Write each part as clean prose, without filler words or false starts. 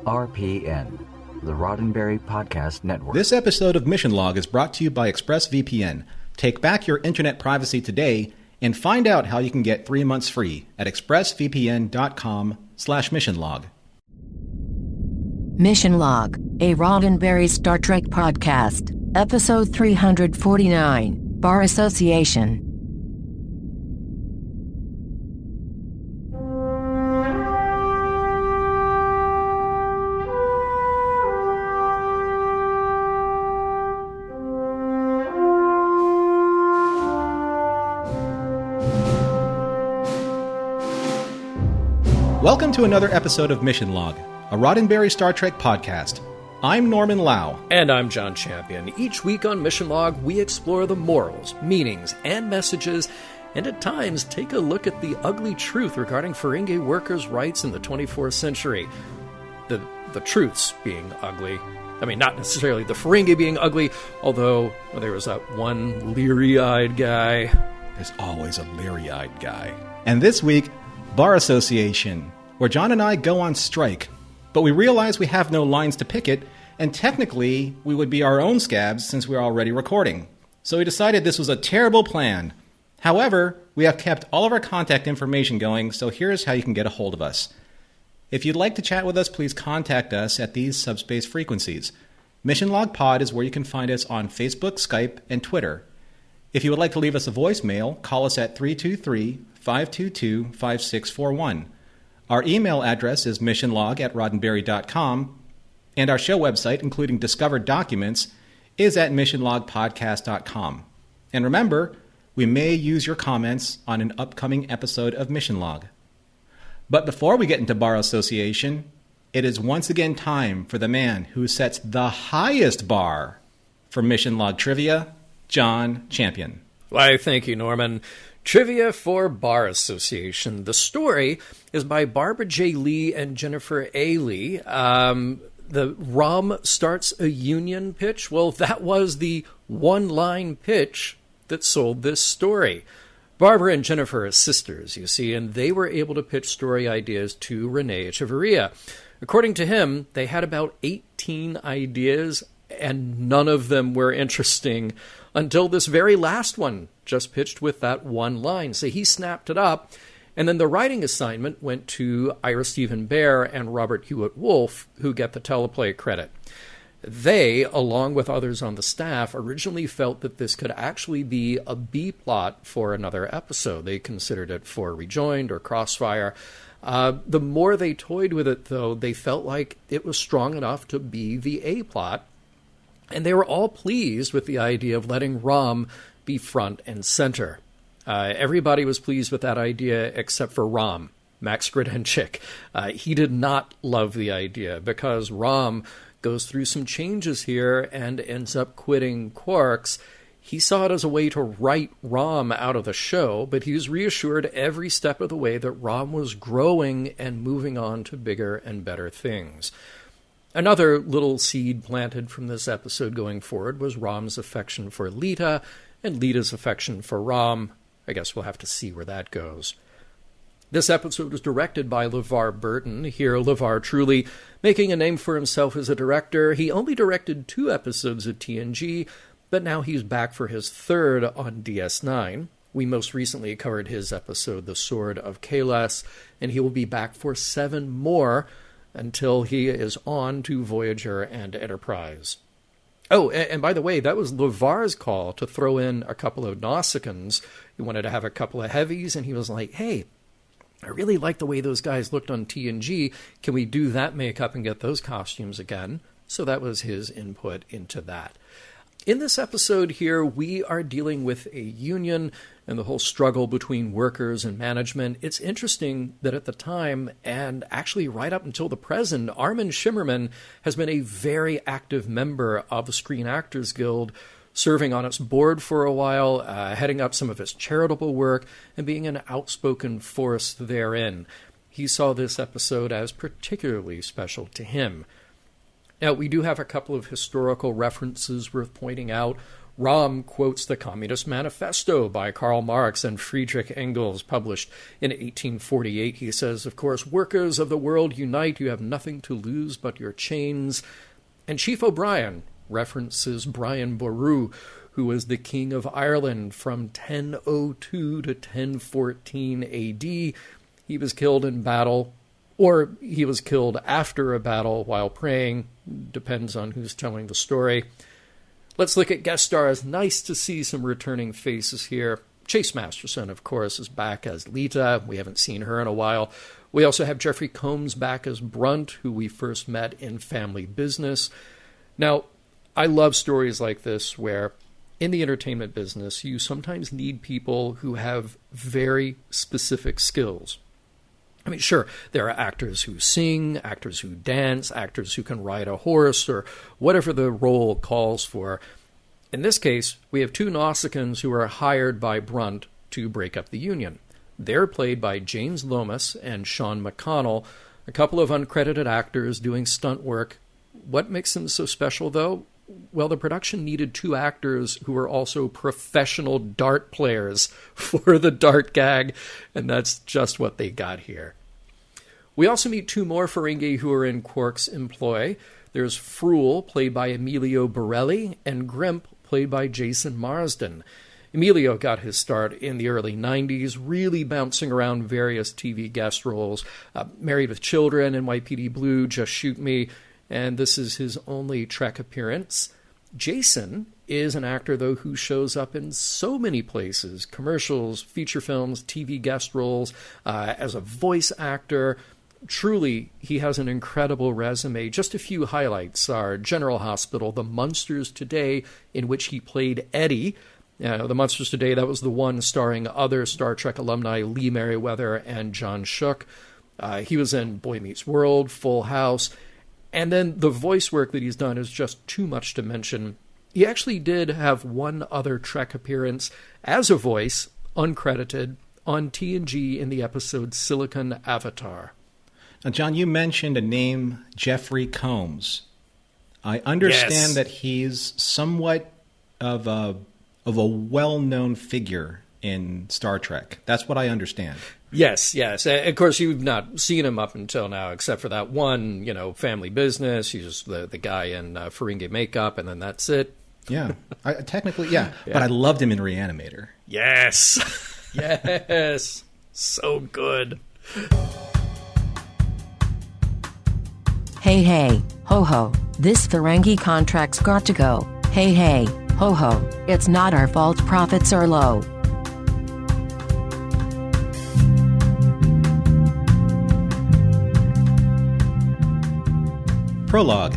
RPN, the Roddenberry Podcast Network. This episode of Mission Log is brought to you by ExpressVPN. Take back your internet privacy today and find out how you can get 3 months free at expressvpn.com/missionlog. Mission Log, a Roddenberry Star Trek podcast, episode 349, Bar Association. Welcome to another episode of Mission Log, a Roddenberry Star Trek podcast. I'm Norman Lau. And I'm John Champion. Each week on Mission Log, we explore the morals, meanings, and messages, and at times take a look at the ugly truth regarding Ferengi workers' rights in the 24th century. The truths being ugly. I mean, not necessarily the Ferengi being ugly, although there was that one leery-eyed guy. There's always a leery-eyed guy. And this week, Bar Association, where John and I go on strike, but we realize we have no lines to picket, and technically we would be our own scabs since we're already recording. So we decided this was a terrible plan. However, we have kept all of our contact information going, so here's how you can get a hold of us. If you'd like to chat with us, please contact us at these subspace frequencies. Mission Log Pod is where you can find us on Facebook, Skype, and Twitter. If you would like to leave us a voicemail, call us at 323-522-5641. Our email address is missionlog@roddenberry.com, and our show website, including discovered documents, is at missionlogpodcast.com. And remember, we may use your comments on an upcoming episode of Mission Log. But before we get into Bar Association, it is once again time for the man who sets the highest bar for Mission Log trivia, John Champion. Why, thank you, Norman. Trivia for Bar Association. The story is by Barbara J. Lee and Jennifer A. Lee. The ROM starts a union pitch. Well, that was the one-line pitch that sold this story. Barbara and Jennifer are sisters, you see, and they were able to pitch story ideas to Rene Echevarria. According to him, they had about 18 ideas, and none of them were interesting until this very last one, just pitched with that one line. So he snapped it up, and then the writing assignment went to Ira Stephen Bear and Robert Hewitt Wolfe, who get the teleplay credit. They, along with others on the staff, originally felt that this could actually be a B-plot for another episode. They considered it for Rejoined or Crossfire. The more they toyed with it, though, they felt like it was strong enough to be the A-plot, and they were all pleased with the idea of letting Rom be front and center. Everybody was pleased with that idea except for Rom, Max Grodénchik. He did not love the idea because Rom goes through some changes here and ends up quitting Quarks. He saw it as a way to write Rom out of the show, but he was reassured every step of the way that Rom was growing and moving on to bigger and better things. Another little seed planted from this episode going forward was Rom's affection for Lita and Lita's affection for Rom. I guess we'll have to see where that goes. This episode was directed by LeVar Burton. Here, LeVar truly making a name for himself as a director. He only directed 2 episodes of TNG, but now he's back for his 3rd on DS9. We most recently covered his episode, The Sword of Kahless, and he will be back for 7 more until he is on to Voyager and Enterprise. Oh, and by the way, that was LeVar's call to throw in a couple of Nausicaans. He wanted to have a couple of heavies, and he was like, hey, I really like the way those guys looked on TNG. Can we do that makeup and get those costumes again? So that was his input into that. In this episode here, we are dealing with a union and the whole struggle between workers and management. It's interesting that at the time, and actually right up until the present, Armin Shimmerman has been a very active member of the Screen Actors Guild, serving on its board for a while, heading up some of its charitable work, and being an outspoken force therein. He saw this episode as particularly special to him. Now, we do have a couple of historical references worth pointing out. Rom quotes the Communist Manifesto by Karl Marx and Friedrich Engels, published in 1848. He says, of course, workers of the world unite, you have nothing to lose but your chains. And Chief O'Brien references Brian Boru, who was the King of Ireland from 1002 to 1014 AD. He was killed in battle, or he was killed after a battle while praying. Depends on who's telling the story. Let's look at guest stars. Nice to see some returning faces here. Chase Masterson, of course, is back as Lita. We haven't seen her in a while. We also have Jeffrey Combs back as Brunt, who we first met in Family Business. Now, I love stories like this where in the entertainment business, you sometimes need people who have very specific skills. I mean, sure, there are actors who sing, actors who dance, actors who can ride a horse, or whatever the role calls for. In this case, we have two Nausicaans who are hired by Brunt to break up the Union. They're played by James Lomas and Sean McConnell, a couple of uncredited actors doing stunt work. What makes them so special, though? Well, the production needed two actors who were also professional dart players for the dart gag, and that's just what they got here. We also meet two more Ferengi who are in Quark's employ. There's Fruel, played by Emilio Borelli, and Grimp, played by Jason Marsden. Emilio got his start in the early 90s, really bouncing around various TV guest roles. Married with Children, NYPD Blue, Just Shoot Me, and this is his only Trek appearance. Jason is an actor, though, who shows up in so many places, commercials, feature films, TV guest roles, as a voice actor. Truly, he has an incredible resume. Just a few highlights are General Hospital, The Munsters Today, in which he played Eddie. The Munsters Today, that was the one starring other Star Trek alumni Lee Merriweather and John Shook. He was in Boy Meets World, Full House. And then the voice work that he's done is just too much to mention. He actually did have one other Trek appearance as a voice, uncredited, on TNG in the episode Silicon Avatar. Now, John, you mentioned a name, Jeffrey Combs. I understand that he's somewhat of a well-known figure in Star Trek. That's what I understand. Yes. Of course, you've not seen him up until now, except for that one, Family Business. He's just the guy in Ferengi makeup, and then that's it. Yeah. Technically, yeah. But I loved him in Reanimator. Yes. Yes. So good. Hey, ho ho, this Ferengi contract's got to go. Hey, ho ho, it's not our fault profits are low. Prologue.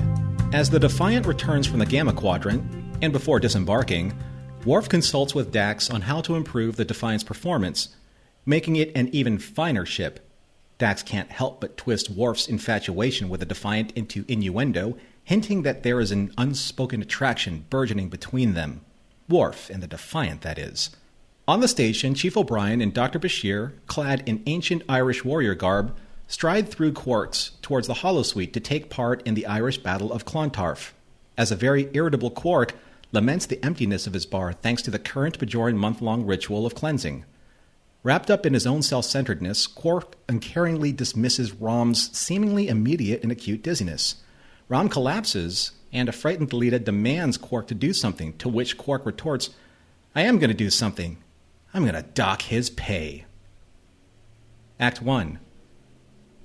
As the Defiant returns from the Gamma Quadrant, and before disembarking, Worf consults with Dax on how to improve the Defiant's performance, making it an even finer ship. Dax can't help but twist Worf's infatuation with the Defiant into innuendo, hinting that there is an unspoken attraction burgeoning between them. Worf and the Defiant, that is. On the station, Chief O'Brien and Dr. Bashir, clad in ancient Irish warrior garb, stride through Quarks towards the holosuite to take part in the Irish Battle of Clontarf, as a very irritable Quark laments the emptiness of his bar thanks to the current Bajoran month-long ritual of cleansing. Wrapped up in his own self-centeredness, Quark uncaringly dismisses Rom's seemingly immediate and acute dizziness. Rom collapses, and a frightened Lita demands Quark to do something, to which Quark retorts, "I am going to do something. I'm going to dock his pay." Act 1.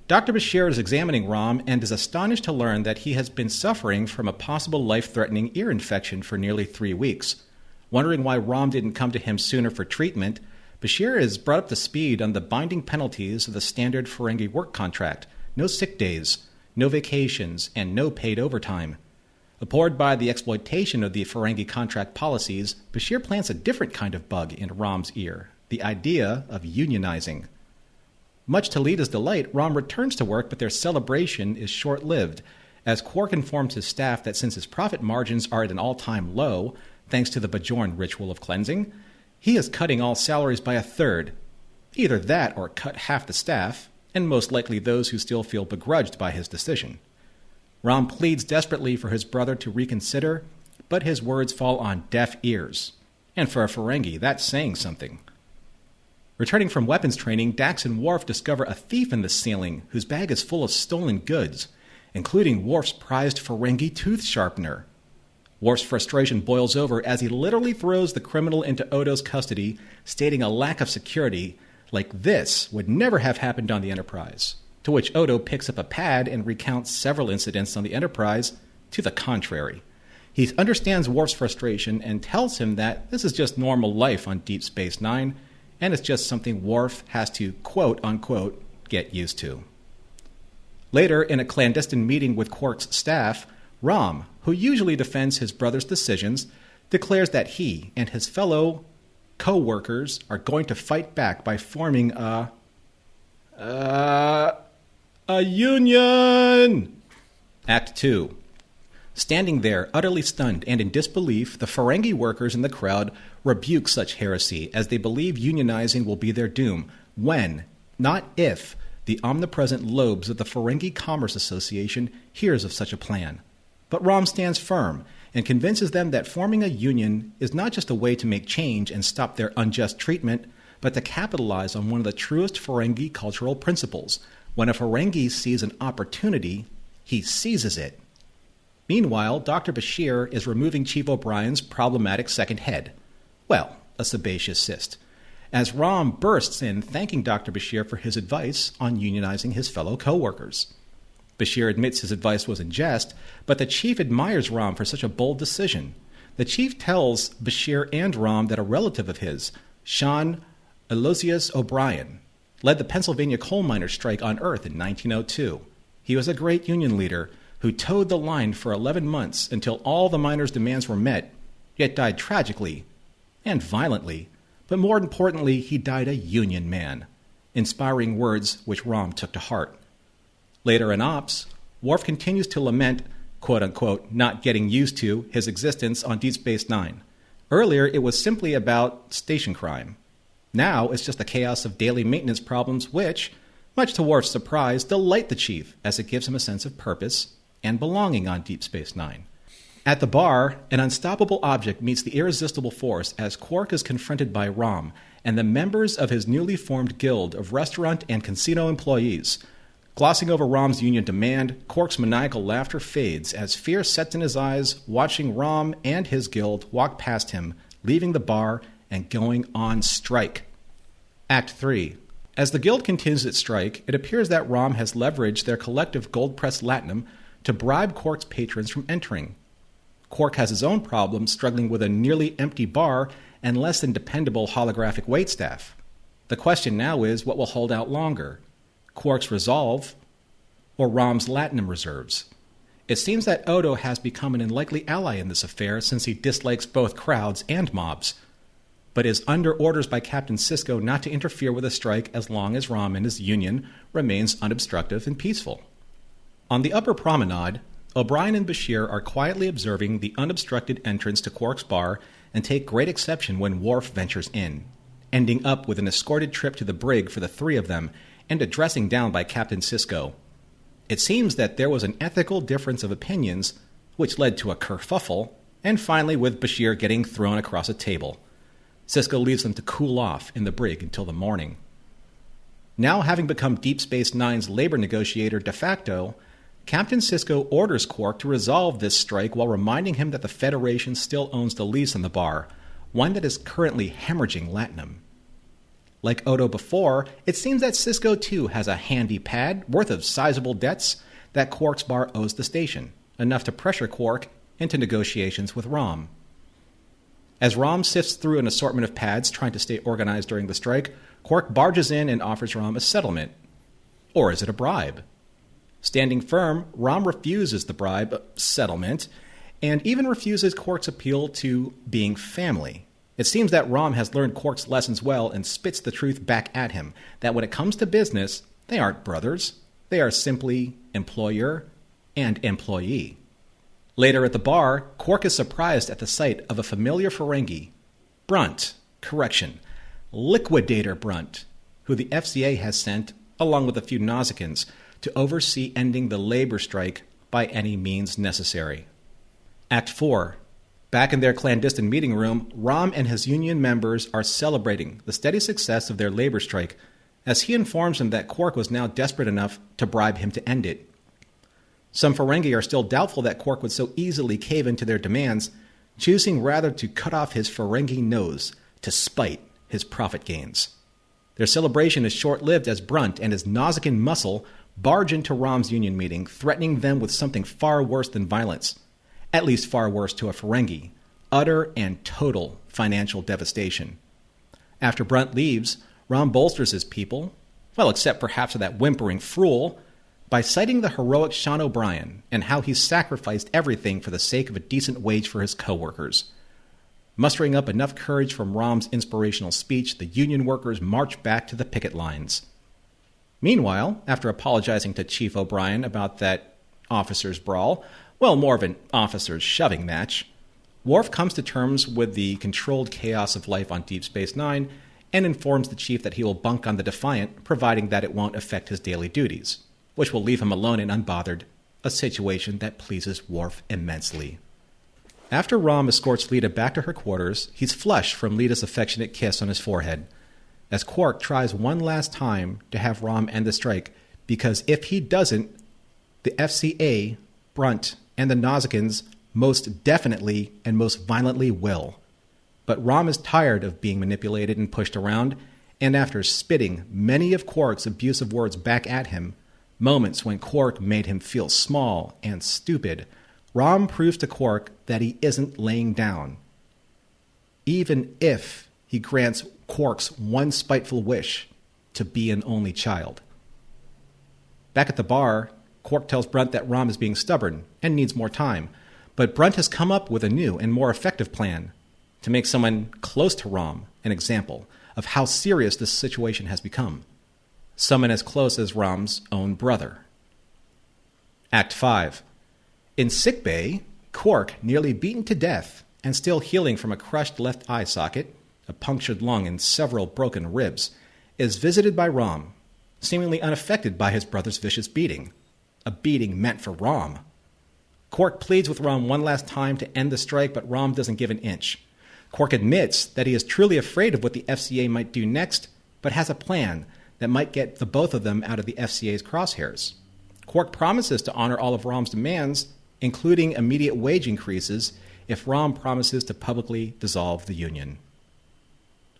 Dr. Bashir is examining Rom and is astonished to learn that he has been suffering from a possible life-threatening ear infection for nearly 3 weeks. Wondering why Rom didn't come to him sooner for treatment, Bashir is brought up to speed on the binding penalties of the standard Ferengi work contract: no sick days, no vacations, and no paid overtime. Abhorred by the exploitation of the Ferengi contract policies, Bashir plants a different kind of bug in Rom's ear, the idea of unionizing. Much to Lita's delight, Rom returns to work, but their celebration is short-lived, as Quark informs his staff that since his profit margins are at an all-time low, thanks to the Bajoran ritual of cleansing, he is cutting all salaries by a third. Either that or cut half the staff, and most likely those who still feel begrudged by his decision. Rom pleads desperately for his brother to reconsider, but his words fall on deaf ears. And for a Ferengi, that's saying something. Returning from weapons training, Dax and Worf discover a thief in the ceiling whose bag is full of stolen goods, including Worf's prized Ferengi tooth sharpener. Worf's frustration boils over as he literally throws the criminal into Odo's custody, stating a lack of security like this would never have happened on the Enterprise, to which Odo picks up a pad and recounts several incidents on the Enterprise to the contrary. He understands Worf's frustration and tells him that this is just normal life on Deep Space Nine, and it's just something Worf has to quote-unquote get used to. Later, in a clandestine meeting with Quark's staff, Rom, who usually defends his brother's decisions, declares that he and his fellow co-workers are going to fight back by forming a union! Act 2. Standing there, utterly stunned and in disbelief, the Ferengi workers in the crowd rebuke such heresy as they believe unionizing will be their doom when, not if, the omnipresent lobes of the Ferengi Commerce Association hears of such a plan. But Rom stands firm and convinces them that forming a union is not just a way to make change and stop their unjust treatment, but to capitalize on one of the truest Ferengi cultural principles. When a Ferengi sees an opportunity, he seizes it. Meanwhile, Dr. Bashir is removing Chief O'Brien's problematic second head. Well, a sebaceous cyst. As Rom bursts in thanking Dr. Bashir for his advice on unionizing his fellow co-workers. Bashir admits his advice was in jest, but the Chief admires Rom for such a bold decision. The Chief tells Bashir and Rom that a relative of his, Sean Aloysius O'Brien, led the Pennsylvania coal miners' strike on Earth in 1902. He was a great union leader who towed the line for 11 months until all the miners' demands were met, yet died tragically and violently. But more importantly, he died a union man. Inspiring words which Rom took to heart. Later in Ops, Worf continues to lament, quote-unquote, not getting used to his existence on Deep Space Nine. Earlier, it was simply about station crime. Now, it's just the chaos of daily maintenance problems which, much to Worf's surprise, delight the Chief as it gives him a sense of purpose and belonging on Deep Space Nine. At the bar, an unstoppable object meets the irresistible force as Quark is confronted by Rom and the members of his newly formed guild of restaurant and casino employees. Glossing over Rom's union demand, Quark's maniacal laughter fades as fear sets in his eyes, watching Rom and his guild walk past him, leaving the bar and going on strike. Act 3. As the guild continues its strike, it appears that Rom has leveraged their collective gold-pressed latinum to bribe Quark's patrons from entering. Quark has his own problems, struggling with a nearly empty bar and less than dependable holographic waitstaff. The question now is what will hold out longer, Quark's resolve or Rom's latinum reserves? It seems that Odo has become an unlikely ally in this affair since he dislikes both crowds and mobs, but is under orders by Captain Sisko not to interfere with a strike as long as Rom and his union remains unobstructive and peaceful. On the upper promenade, O'Brien and Bashir are quietly observing the unobstructed entrance to Quark's bar and take great exception when Worf ventures in, ending up with an escorted trip to the brig for the three of them and a dressing down by Captain Sisko. It seems that there was an ethical difference of opinions, which led to a kerfuffle, and finally with Bashir getting thrown across a table. Sisko leaves them to cool off in the brig until the morning. Now having become Deep Space Nine's labor negotiator de facto, Captain Sisko orders Quark to resolve this strike while reminding him that the Federation still owns the lease on the bar, one that is currently hemorrhaging latinum. Like Odo before, it seems that Sisko too has a handy pad worth of sizable debts that Quark's bar owes the station, enough to pressure Quark into negotiations with Rom. As Rom sifts through an assortment of pads trying to stay organized during the strike, Quark barges in and offers Rom a settlement. Or is it a bribe? Standing firm, Rom refuses the bribe settlement and even refuses Quark's appeal to being family. It seems that Rom has learned Quark's lessons well and spits the truth back at him, that when it comes to business, they aren't brothers. They are simply employer and employee. Later at the bar, Quark is surprised at the sight of a familiar Ferengi, Liquidator Brunt, who the FCA has sent, along with a few Nausicaans, to oversee ending the labor strike by any means necessary. Act 4. Back in their clandestine meeting room, Rom and his union members are celebrating the steady success of their labor strike as he informs them that Quark was now desperate enough to bribe him to end it. Some Ferengi are still doubtful that Quark would so easily cave into their demands, choosing rather to cut off his Ferengi nose to spite his profit gains. Their celebration is short-lived as Brunt and his Nausicaan muscle barge into Rom's union meeting, threatening them with something far worse than violence. At least far worse to a Ferengi. Utter and total financial devastation. After Brunt leaves, Rom bolsters his people, well, except perhaps for that whimpering Phruel, by citing the heroic Sean O'Brien and how he sacrificed everything for the sake of a decent wage for his co-workers. Mustering up enough courage from Rom's inspirational speech, the Union workers march back to the picket lines. Meanwhile, after apologizing to Chief O'Brien about that officers' brawl, well, more of an officers' shoving match, Worf comes to terms with the controlled chaos of life on Deep Space Nine and informs the Chief that he will bunk on the Defiant, providing that it won't affect his daily duties, which will leave him alone and unbothered, a situation that pleases Worf immensely. After Rom escorts Lita back to her quarters, he's flushed from Lita's affectionate kiss on his forehead, as Quark tries one last time to have Rom end the strike, because if he doesn't, the FCA, Brunt, and the Nausicaans most definitely and most violently will. But Rom is tired of being manipulated and pushed around, and after spitting many of Quark's abusive words back at him, moments when Quark made him feel small and stupid, Rom proves to Quark that he isn't laying down. Even if he grants Quark's one spiteful wish to be an only child. Back at the bar, Quark tells Brunt that Rom is being stubborn and needs more time, but Brunt has come up with a new and more effective plan to make someone close to Rom an example of how serious this situation has become. Someone as close as Rom's own brother. Act 5. In sickbay, Quark, nearly beaten to death and still healing from a crushed left eye socket, a punctured lung, and several broken ribs, is visited by Rom, seemingly unaffected by his brother's vicious beating. A beating meant for Rom. Quark pleads with Rom one last time to end the strike, but Rom doesn't give an inch. Quark admits that he is truly afraid of what the FCA might do next, but has a plan that might get the both of them out of the FCA's crosshairs. Quark promises to honor all of Rom's demands, including immediate wage increases, if Rom promises to publicly dissolve the Union.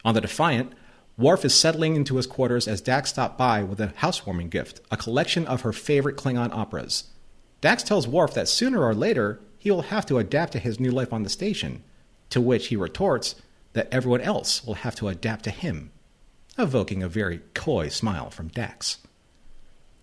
On the Defiant, Worf is settling into his quarters as Dax stopped by with a housewarming gift, a collection of her favorite Klingon operas. Dax tells Worf that sooner or later he will have to adapt to his new life on the station, to which he retorts that everyone else will have to adapt to him, evoking a very coy smile from Dax.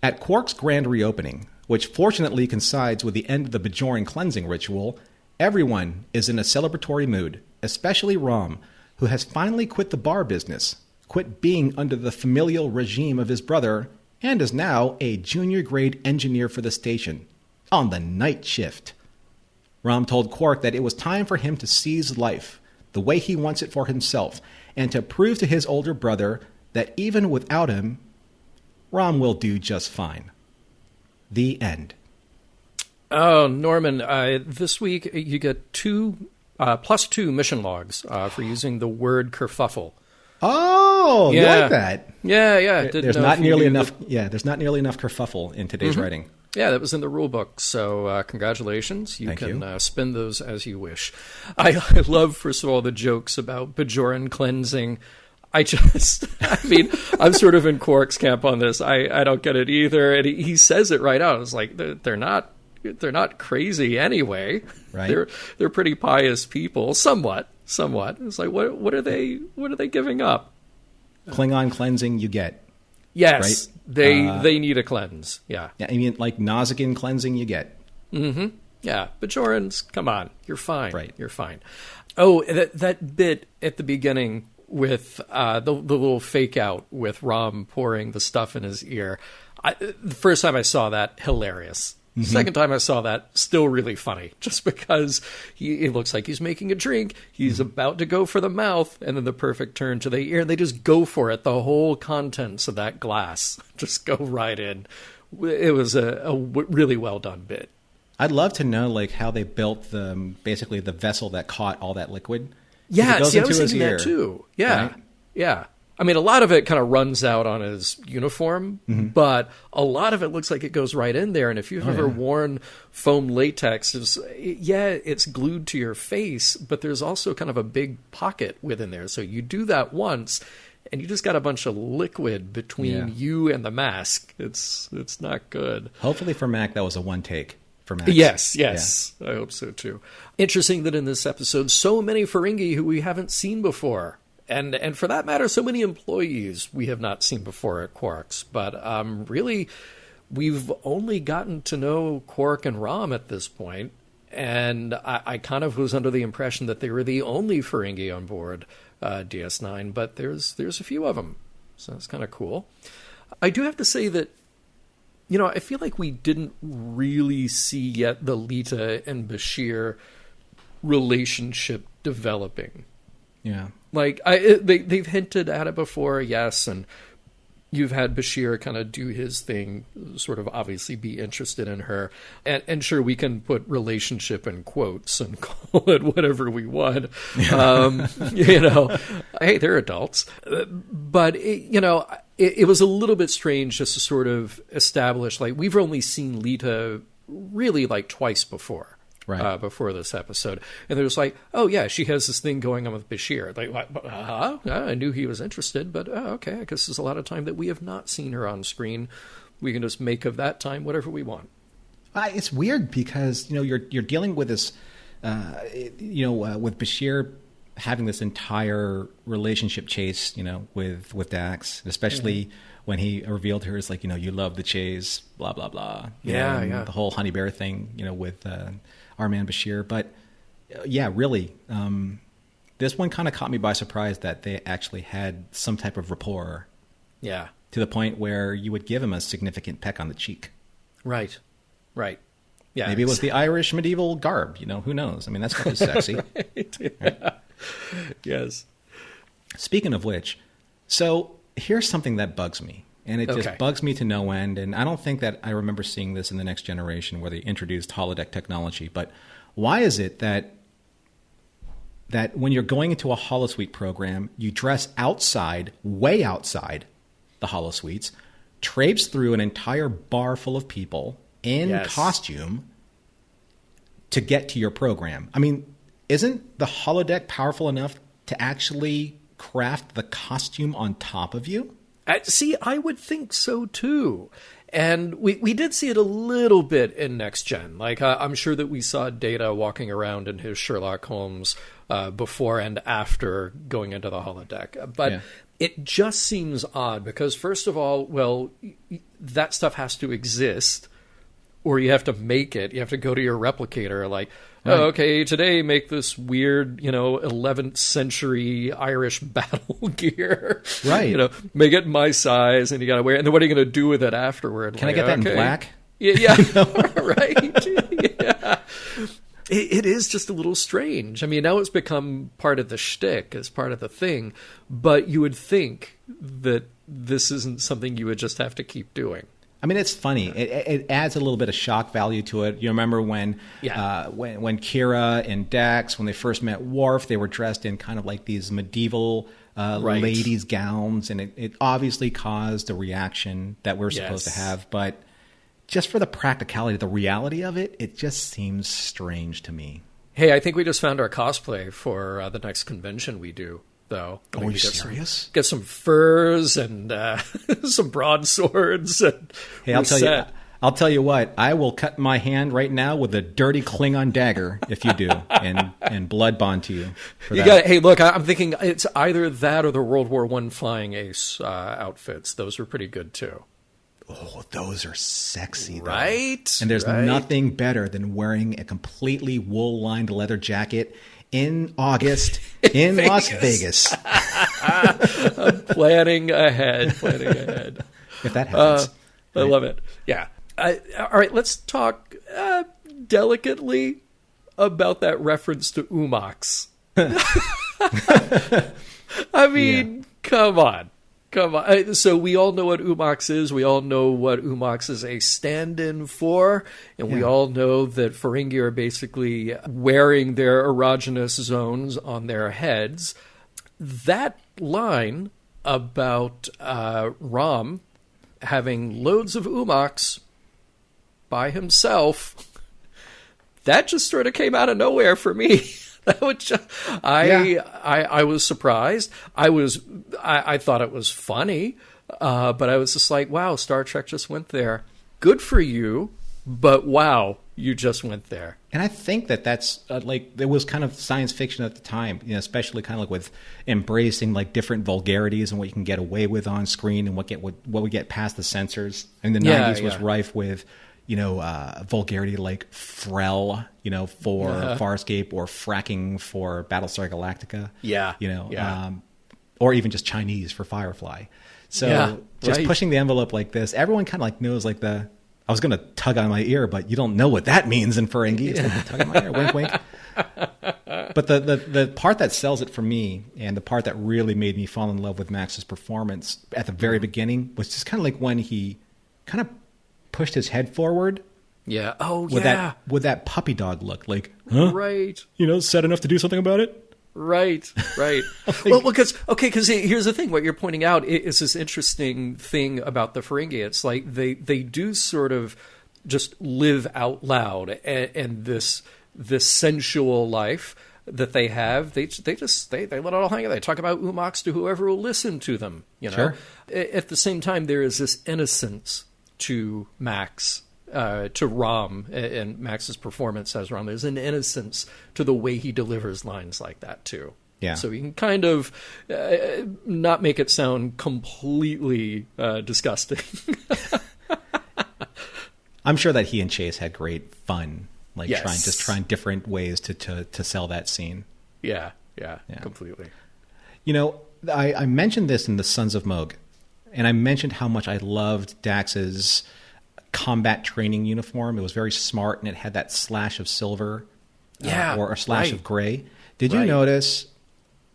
At Quark's grand reopening, which fortunately coincides with the end of the Bajoran cleansing ritual, everyone is in a celebratory mood, especially Rom, who has finally quit the bar business, quit being under the familial regime of his brother, and is now a junior-grade engineer for the station, on the night shift. Rom told Quark that it was time for him to seize life, the way he wants it for himself, and to prove to his older brother that even without him, Rom will do just fine. The end. Oh, Norman, this week you get +2 mission logs for using the word kerfuffle. Oh, yeah. You like that? Yeah. There's not nearly enough. Yeah, there's not nearly enough kerfuffle in today's writing. Yeah, that was in the rule book. So congratulations. You can spin those as you wish. I love, first of all, the jokes about Bajoran cleansing. I'm sort of in Quark's camp on this. I don't get it either. And he says it right out. It's like, they're not crazy anyway. Right. They're pretty pious people. Somewhat. It's like, what are they giving up? Klingon cleansing you get. Yes. Right? They need a cleanse. Yeah. Yeah. I mean, like Nausicaan cleansing you get. Mm-hmm. Yeah. Bajorans, come on. You're fine. Right. You're fine. Oh, that bit at the beginning with the little fake out with Rom pouring the stuff in his ear. The first time I saw that, hilarious. Mm-hmm. Second time I saw that, still really funny. Just because it looks like he's making a drink, he's about to go for the mouth, and then the perfect turn to the ear, and they just go for it. The whole contents of that glass just go right in. It was a really well done bit. I'd love to know like how they built basically the vessel that caught all that liquid. Yeah, it goes see, I into was his thinking ear, that too. Yeah, right? yeah. I mean, a lot of it kind of runs out on his uniform, but a lot of it looks like it goes right in there. And if you've ever worn foam latex, it's glued to your face, but there's also kind of a big pocket within there. So you do that once, and you just got a bunch of liquid between you and the mask. It's not good. Hopefully for Mac, that was a one take. For Max. Yes. Yeah. I hope so too. Interesting that in this episode, so many Ferengi who we haven't seen before. And for that matter, so many employees we have not seen before at Quark's. But really, we've only gotten to know Quark and Rom at this point. And I kind of was under the impression that they were the only Ferengi on board DS9. But there's a few of them. So that's kind of cool. I do have to say that, I feel like we didn't really see yet the Lita and Bashir relationship developing. Yeah. Like, they've hinted at it before, yes, and you've had Bashir kind of do his thing, sort of obviously be interested in her. And sure, we can put relationship in quotes and call it whatever we want. Hey, they're adults. But, it was a little bit strange just to sort of establish, like, we've only seen Lita really like twice before. Right. Before this episode. And they're just like, oh, yeah, she has this thing going on with Bashir. Like, I knew he was interested, but okay, I guess there's a lot of time that we have not seen her on screen. We can just make of that time whatever we want. It's weird because, you're dealing with this, with Bashir having this entire relationship chase, with Dax, especially when he revealed to her, it's like, you love the chase, blah, blah, blah. The whole honey bear thing, with our man Bashir. But really, this one kind of caught me by surprise that they actually had some type of rapport. Yeah. To the point where you would give him a significant peck on the cheek. Right. Yeah. Maybe it was the Irish medieval garb, who knows? I mean, that stuff is sexy. Right? Yes. Speaking of which, so here's something that bugs me. And it just bugs me to no end. And I don't think that I remember seeing this in The Next Generation where they introduced holodeck technology. But why is it that when you're going into a holosuite program, you dress outside, way outside the holosuites, traipse through an entire bar full of people in costume to get to your program? I mean, isn't the holodeck powerful enough to actually craft the costume on top of you? See, I would think so, too. And we did see it a little bit in Next Gen. Like, I'm sure that we saw Data walking around in his Sherlock Holmes before and after going into the holodeck. But it just seems odd because, first of all, well, that stuff has to exist or you have to make it. You have to go to your replicator like, oh, okay, today make this weird, 11th century Irish battle gear. Right. Make it my size and you got to wear it. And then what are you going to do with it afterward? Can I get that in black? Yeah. Right. Yeah. It is just a little strange. I mean, now it's become part of the shtick, as part of the thing. But you would think that this isn't something you would just have to keep doing. I mean, it's funny. It adds a little bit of shock value to it. You remember when Kira and Dax, when they first met Worf, they were dressed in kind of like these medieval ladies' gowns, and it obviously caused a reaction that we're supposed to have. But just for the practicality, the reality of it, it just seems strange to me. Hey, I think we just found our cosplay for the next convention we do. Though. Are you serious? Get some furs and some broadswords. And hey, I'll tell you what. I will cut my hand right now with a dirty Klingon dagger if you do, and blood bond to you. For that. Hey, look, I'm thinking it's either that or the World War I flying ace outfits. Those are pretty good too. Oh, those are sexy, though. Right? And there's nothing better than wearing a completely wool-lined leather jacket in August in Las Vegas. I'm planning ahead. If that happens. I love it. Yeah. All right, let's talk delicately about that reference to Umox. I mean, come on. Come on. So we all know what Umox is. We all know what Umox is a stand-in for. And we all know that Ferengi are basically wearing their erogenous zones on their heads. That line about Rom having loads of Umox by himself, that just sort of came out of nowhere for me. That would just, I was surprised. I thought it was funny, but I was just like, wow, Star Trek just went there. Good for you, but wow, you just went there. And I think that's there was kind of science fiction at the time, especially kind of like with embracing like different vulgarities and what you can get away with on screen and what we get past the censors. And the 90s was rife with, vulgarity like Frel, for Farscape, or fracking for Battlestar Galactica. Or even just Chinese for Firefly. So pushing the envelope like this, everyone kind of like knows like I was going to tug on my ear, but you don't know what that means in Ferengi. It's like tug on my ear, wink, wink. But the part that sells it for me, and the part that really made me fall in love with Max's performance at the very beginning, was just kind of like when he kind of pushed his head forward. Yeah. Oh, with that puppy dog look, like, huh? Right. Sad enough to do something about it? Right. Well, because here's the thing. What you're pointing out is this interesting thing about the Ferengi. It's like they do sort of just live out loud, and this sensual life that they have, they let it all hang out. They talk about Umox to whoever will listen to them. Sure. At the same time, there is this innocence to Max. To Rom and Max's performance as Rom. There's an innocence to the way he delivers lines like that, too. Yeah. So he can kind of not make it sound completely disgusting. I'm sure that he and Chase had great fun, like yes. trying different ways to sell that scene. Yeah, completely. I mentioned this in The Sons of Moog, and I mentioned how much I loved Dax's combat training uniform. It was very smart, and it had that slash of silver or a slash of gray. Did you notice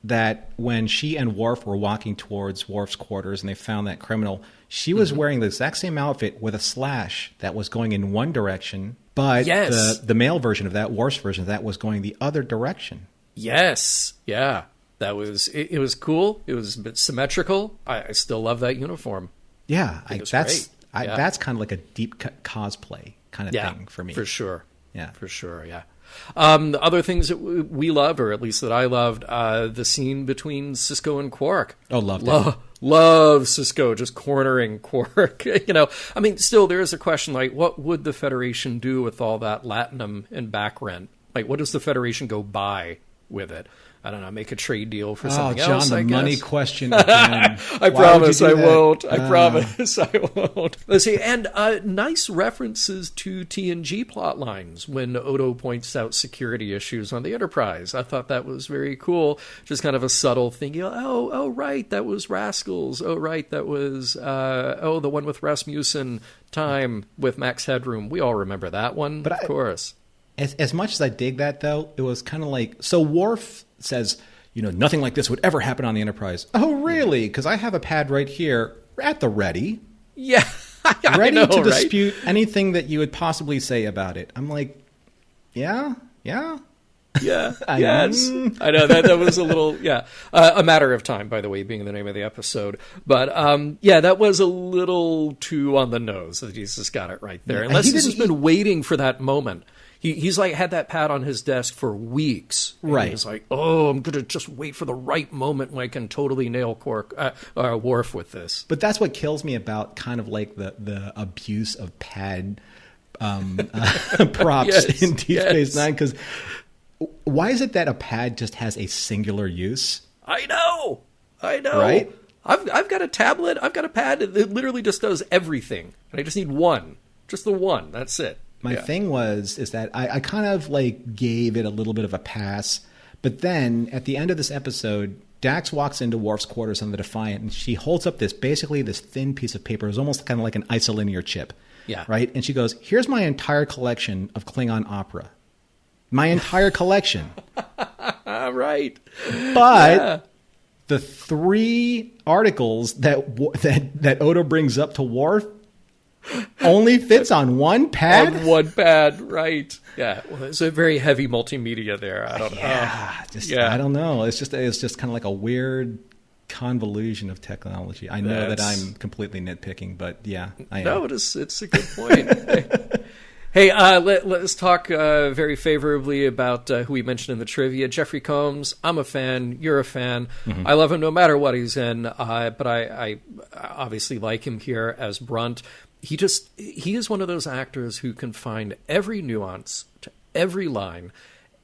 that when she and Worf were walking towards Worf's quarters and they found that criminal, she was wearing the exact same outfit with a slash that was going in one direction, but the male version of that, Worf's version of that, was going the other direction. Yes. Yeah. That was it was cool. It was a bit symmetrical. I still love that uniform. Yeah, that's great. Yeah. That's kind of like a deep cosplay kind of thing for me. For sure. Yeah. For sure, yeah. The other things that we loved, or at least that I loved, the scene between Sisko and Quark. Oh, loved it. Love Sisko just cornering Quark. Still there is a question, like, what would the Federation do with all that latinum and back rent? Like, what does the Federation go buy with it? I don't know, make a trade deal for something else, I guess. Money question again. I promise I won't. I promise I won't. Let's see. And nice references to TNG plot lines when Odo points out security issues on the Enterprise. I thought that was very cool. Just kind of a subtle thing. Oh, right, that was Rascals. Oh, right, that was, the one with Rasmussen time with Max Headroom. We all remember that one, of course. As much as I dig that, though, it was kind of like, so Worf says, nothing like this would ever happen on the Enterprise. Oh, really? Because I have a pad right here at the ready. Yeah. Ready to dispute anything that you would possibly say about it. I'm like, yeah. Yes. I know that was a little, a matter of time, by the way, being the name of the episode. But, that was a little too on the nose that he's just got it right there. Unless he's just been waiting for that moment. He's like had that pad on his desk for weeks. Right. He's like, I'm going to just wait for the right moment when I can totally nail Worf with this. But that's what kills me about kind of like the abuse of pad props in Deep Space Nine. Because why is it that a pad just has a singular use? I know. Right? I've got a tablet. I've got a pad. It literally just does everything. And I just need one. Just the one. That's it. My thing is that I kind of like gave it a little bit of a pass, but then at the end of this episode, Dax walks into Worf's quarters on the Defiant, and she holds up this thin piece of paper. It's almost kind of like an isolinear chip. Yeah. Right? And she goes, here's my entire collection of Klingon opera. My entire collection. Right. But the 3 articles that Odo brings up to Worf only fits on one pad? On one pad, right. Yeah, well, it's a very heavy multimedia there. I don't know. I don't know. It's just kind of like a weird convolution of technology. I know that I'm completely nitpicking, but yeah, I am. No, it's a good point. Hey, let's talk very favorably about who we mentioned in the trivia. Jeffrey Combs, I'm a fan. You're a fan. Mm-hmm. I love him no matter what he's in, but I obviously like him here as Brunt. He is one of those actors who can find every nuance to every line.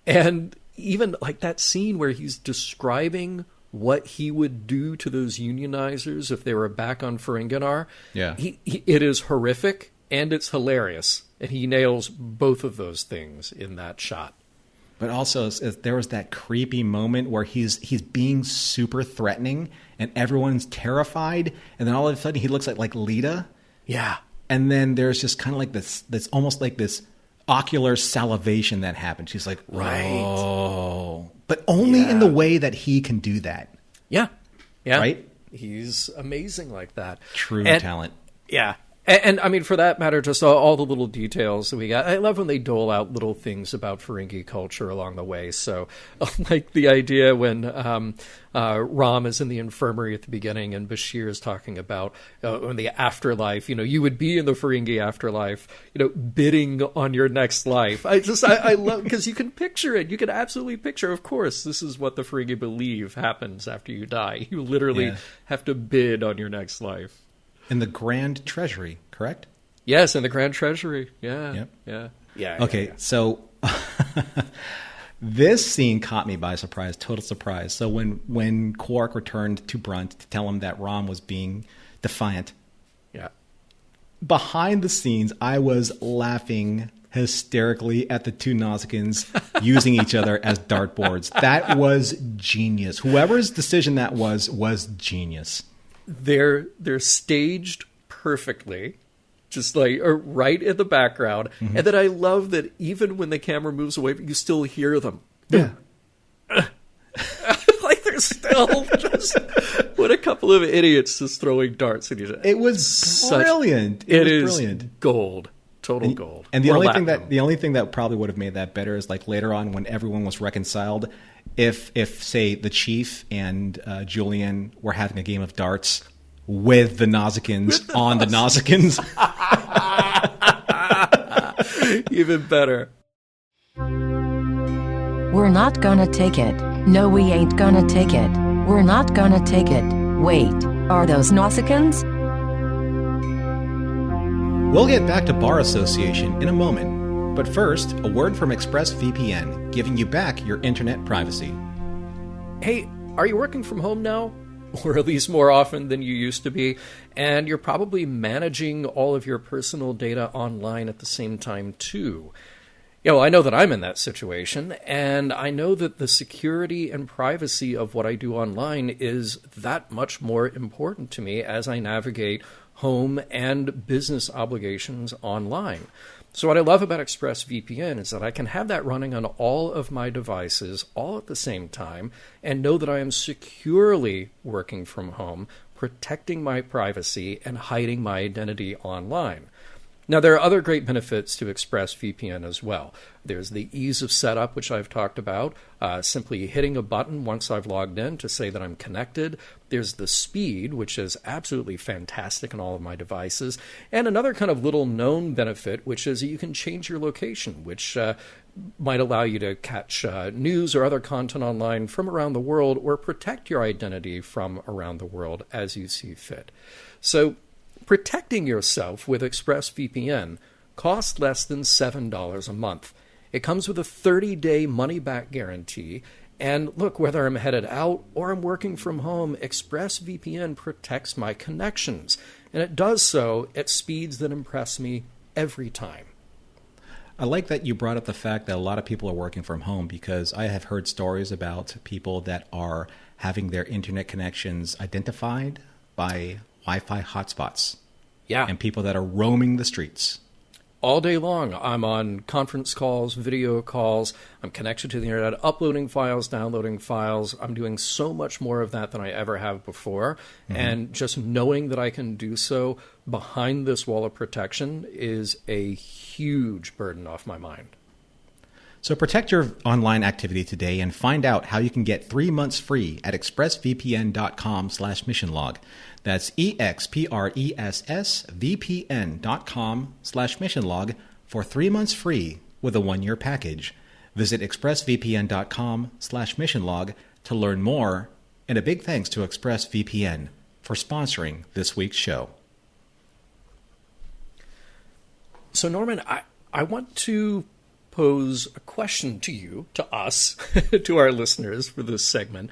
And even like that scene where he's describing what he would do to those unionizers if they were back on Ferenginar. Yeah. It is horrific and it's hilarious. And he nails both of those things in that shot. But also, there was that creepy moment where he's being super threatening and everyone's terrified. And then all of a sudden he looks like Lita. Yeah. And then there's just kind of like this almost like this ocular salivation that happens. She's like, right. Oh. But only in the way that he can do that. Yeah. Yeah. Right? He's amazing like that. True talent. Yeah. And I mean, for that matter, just all the little details that we got. I love when they dole out little things about Ferengi culture along the way. So, like the idea when Rom is in the infirmary at the beginning and Bashir is talking about in the afterlife, you would be in the Ferengi afterlife, bidding on your next life. I love, because you can picture it. You can absolutely picture, of course, this is what the Ferengi believe happens after you die. You literally have to bid on your next life. In the Grand Treasury, correct? Yes, in the Grand Treasury. Yeah. Yep. Yeah. Okay, so this scene caught me by surprise, total surprise. So when Quark returned to Brunt to tell him that Rom was being defiant, behind the scenes, I was laughing hysterically at the 2 Nausicaans using each other as dartboards. That was genius. Whoever's decision that was genius. They're staged perfectly, just like right in the background. Mm-hmm. And then I love that even when the camera moves away, you still hear them. Yeah. Like they're still just what a couple of idiots just throwing darts at each other. It was brilliant. It is brilliant. Gold. Total gold. And the only thing that probably would have made that better is like later on when everyone was reconciled, if say the Chief and Julian were having a game of darts with the Nausicaans on the Nausicaans. Even better. We're not gonna take it. No, we ain't gonna take it. We're not gonna take it. Wait, are those Nausicaans? We'll get back to Bar Association in a moment. But first, a word from ExpressVPN, giving you back your internet privacy. Hey, are you working from home now? Or at least more often than you used to be, and you're probably managing all of your personal data online at the same time, too. I know that I'm in that situation, and I know that the security and privacy of what I do online is that much more important to me as I navigate home and business obligations online. So what I love about ExpressVPN is that I can have that running on all of my devices all at the same time and know that I am securely working from home, protecting my privacy and hiding my identity online. Now, there are other great benefits to ExpressVPN as well. There's the ease of setup, which I've talked about, simply hitting a button once I've logged in to say that I'm connected. There's the speed, which is absolutely fantastic on all of my devices. And another kind of little known benefit, which is you can change your location, which might allow you to catch news or other content online from around the world or protect your identity from around the world as you see fit. So protecting yourself with ExpressVPN costs less than $7 a month. It comes with a 30-day money-back guarantee. And look, whether I'm headed out or I'm working from home, ExpressVPN protects my connections. And it does so at speeds that impress me every time. I like that you brought up the fact that a lot of people are working from home, because I have heard stories about people that are having their internet connections identified by Wi-Fi hotspots. Yeah. And people that are roaming the streets. all day long. I'm on conference calls, video calls. I'm connected to the internet, uploading files, downloading files. I'm doing so much more of that than I ever have before. Mm-hmm. And just knowing that I can do so behind this wall of protection is a huge burden off my mind. So protect your online activity today and find out how you can get 3 months free at expressvpn.com/missionlog. That's expressvpn.com/missionlog for 3 months free with a 1-year package. Visit expressvpn.com/missionlog to learn more. And a big thanks to ExpressVPN for sponsoring this week's show. So Norman, I want to pose a question to you, to us, to our listeners for this segment.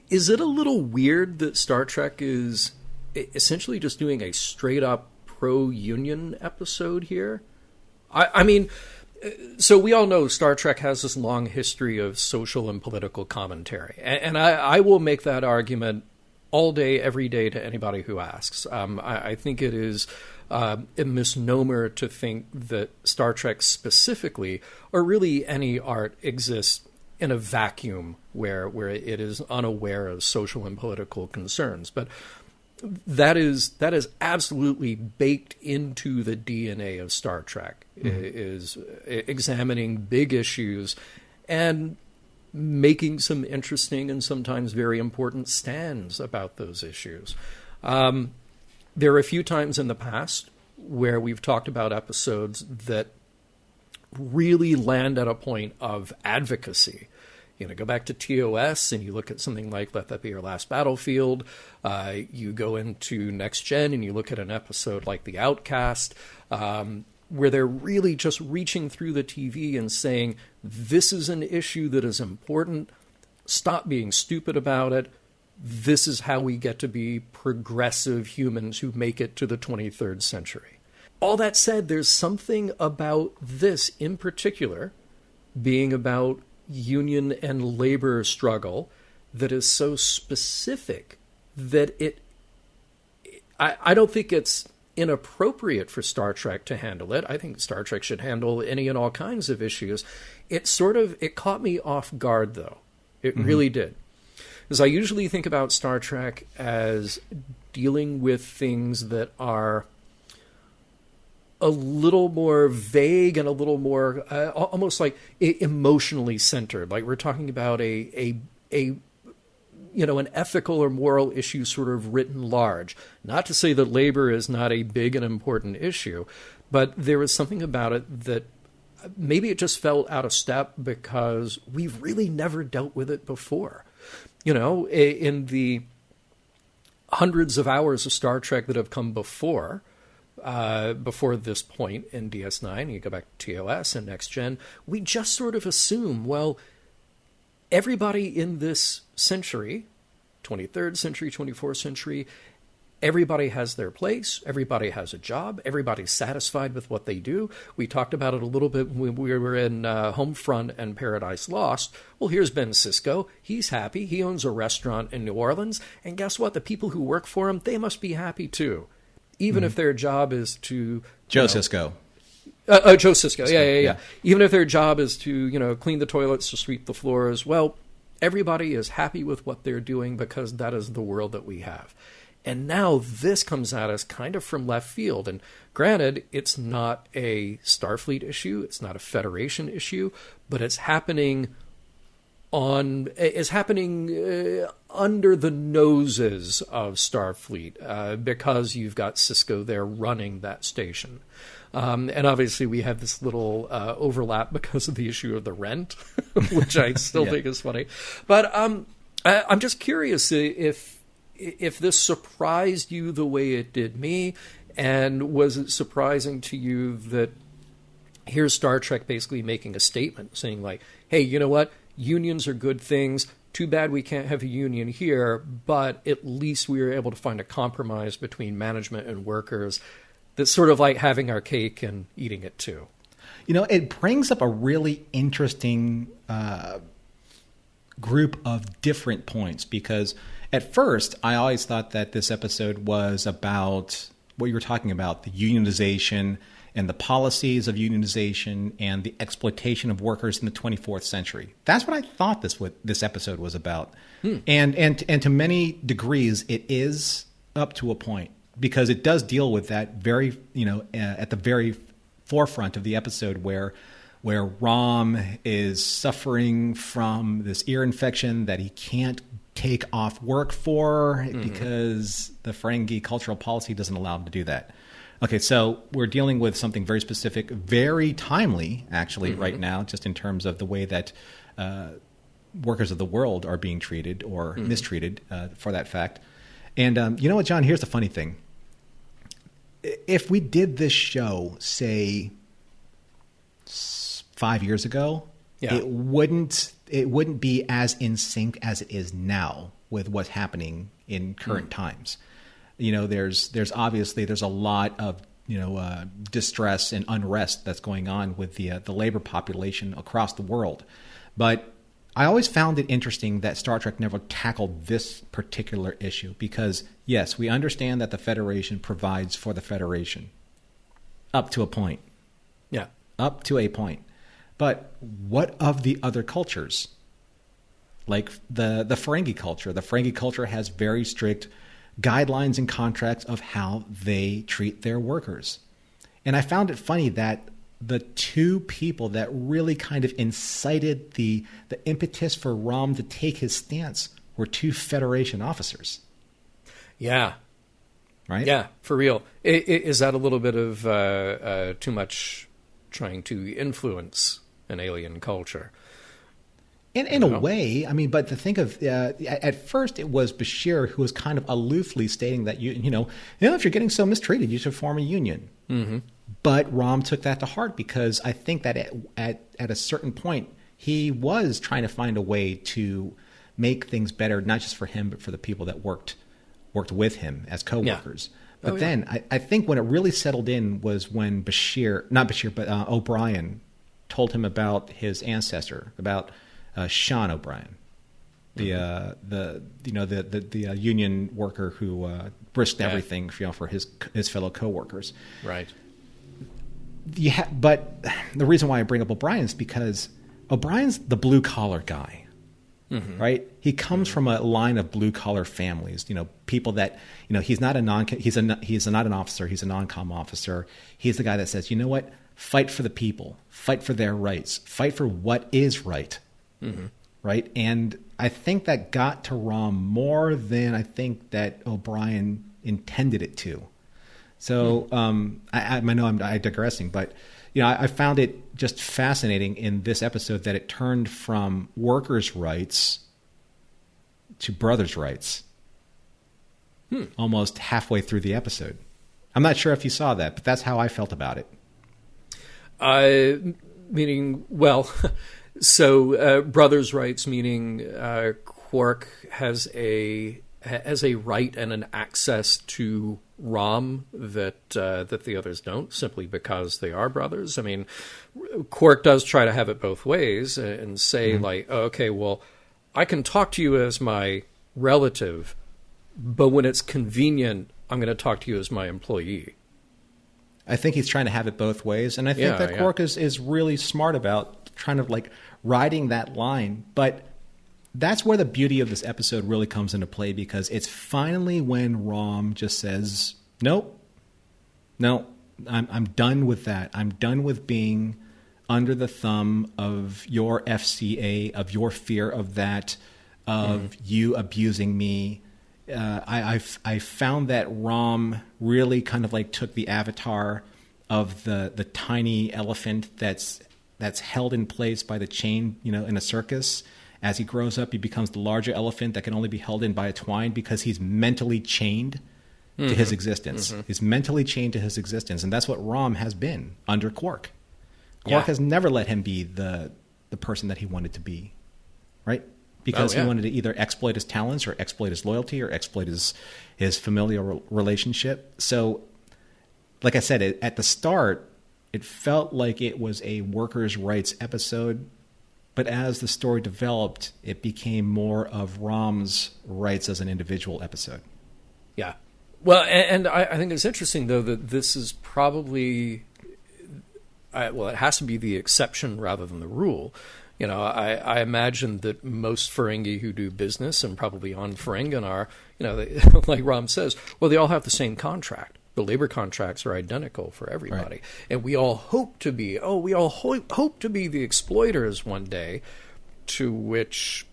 Is it a little weird that Star Trek is essentially just doing a straight-up pro-union episode here? I mean, so we all know Star Trek has this long history of social and political commentary, and I will make that argument all day, every day to anybody who asks. I think it is a misnomer to think that Star Trek specifically, or really any art, exists in a vacuum where it is unaware of social and political concerns. But that is absolutely baked into the DNA of Star Trek, is examining big issues and making some interesting and sometimes very important stands about those issues. There are a few times in the past where we've talked about episodes that really land at a point of advocacy. You know, go back to TOS and you look at something like Let That Be Your Last Battlefield. You go into Next Gen and you look at an episode like The Outcast, where they're really just reaching through the TV and saying, this is an issue that is important. Stop being stupid about it. This is how we get to be progressive humans who make it to the 23rd century. All that said, there's something about this in particular, being about union and labor struggle, that is so specific that I don't think it's inappropriate for Star Trek to handle it. I think Star Trek should handle any and all kinds of issues. It caught me off guard, though. It really did. Because I usually think about Star Trek as dealing with things that are a little more vague and a little more almost like emotionally centered. Like we're talking about an ethical or moral issue sort of written large. Not to say that labor is not a big and important issue, but there was something about it that maybe it just felt out of step because we've really never dealt with it before. You know, in the hundreds of hours of Star Trek that have come before this point in DS9, you go back to TOS and Next Gen, we just sort of assume, well, everybody in this century, 23rd century, 24th century, everybody has their place, everybody has a job, everybody's satisfied with what they do. We talked about it a little bit when we were in Homefront and Paradise Lost. Well, here's Ben Sisko. He's happy. He owns a restaurant in New Orleans. And guess what? The people who work for him, they must be happy too. Even if their job is to... Joe Sisko. Joe Sisko, yeah. Even if their job is to, clean the toilets, to sweep the floors, well, everybody is happy with what they're doing because that is the world that we have. And now this comes at us kind of from left field. And granted, it's not a Starfleet issue, it's not a Federation issue, but it's happening under the noses of Starfleet because you've got Sisko there running that station. And obviously we have this little overlap because of the issue of the rent, which I still think is funny. But I'm just curious if this surprised you the way it did me, and was it surprising to you that here's Star Trek basically making a statement saying like, hey, you know what? Unions are good things. Too bad we can't have a union here, but at least we were able to find a compromise between management and workers that's sort of like having our cake and eating it too. You know, it brings up a really interesting group of different points, because at first I always thought that this episode was about what you were talking about, the unionization and the policies of unionization and the exploitation of workers in the 24th century. That's what I thought this episode was about. And to many degrees, it is up to a point, because it does deal with that very, at the very forefront of the episode where Rom is suffering from this ear infection that he can't take off work for because the Ferengi cultural policy doesn't allow him to do that. Okay, so we're dealing with something very specific, very timely, actually, right now, just in terms of the way that workers of the world are being treated or mistreated, for that fact. And you know what, John? Here's the funny thing. If we did this show, say, 5 years ago, it wouldn't be as in sync as it is now with what's happening in current times. There's obviously a lot of distress and unrest that's going on with the labor population across the world. But I always found it interesting that Star Trek never tackled this particular issue, because yes, we understand that the Federation provides for the Federation up to a point. Yeah, up to a point. But what of the other cultures? Like the Ferengi culture. The Ferengi culture has very strict guidelines and contracts of how they treat their workers. And I found it funny that the two people that really kind of incited the impetus for Rom to take his stance were two Federation officers. Yeah. Right? Yeah, for real. Is that a little bit of too much trying to influence an alien culture? In a way, I mean, but to think of, at first it was Bashir who was kind of aloofly stating that, if you're getting so mistreated, you should form a union. Mm-hmm. But Rom took that to heart, because I think that at a certain point, he was trying to find a way to make things better, not just for him, but for the people that worked with him as co-workers. Yeah. But then I think when it really settled in was when O'Brien told him about his ancestor, about Sean O'Brien, the union worker who risked everything for his fellow co-workers. Right. Yeah, but the reason why I bring up O'Brien is because O'Brien's the blue collar guy, right? He comes from a line of blue collar families. People that he's not an officer. He's a non-com officer. He's the guy that says, you know what? Fight for the people. Fight for their rights. Fight for what is right. Right? And I think that got to Rom more than I think that O'Brien intended it to. So I know I'm digressing, but I found it just fascinating in this episode that it turned from workers' rights to brothers' rights almost halfway through the episode. I'm not sure if you saw that, but that's how I felt about it. So brothers' rights, meaning Quark has a right and an access to Rom that the others don't, simply because they are brothers. I mean, Quark does try to have it both ways and say okay, well, I can talk to you as my relative, but when it's convenient, I'm going to talk to you as my employee. I think he's trying to have it both ways, and I think that Quark is really smart about trying to riding that line. But that's where the beauty of this episode really comes into play, because it's finally when Rom just says, no, I'm done with that. I'm done with being under the thumb of your FCA, of your fear of that, of you abusing me. I found that Rom really kind of took the avatar of the tiny elephant that's held in place by the chain, in a circus. As he grows up, he becomes the larger elephant that can only be held in by a twine, because he's mentally chained to his existence. He's mentally chained to his existence, and that's what Rom has been under Quark. Quark has never let him be the person that he wanted to be, right? Because he wanted to either exploit his talents or exploit his loyalty or exploit his familial relationship. So, like I said, at the start, it felt like it was a workers' rights episode. But as the story developed, it became more of Rom's rights as an individual episode. Yeah. Well, and I think it's interesting, though, that this is probably, it has to be the exception rather than the rule. I imagine that most Ferengi who do business, and probably on Ferengi are, they, like Rom says, well, they all have the same contract. The labor contracts are identical for everybody. Right. And we all hope to be, hope to be the exploiters one day, to which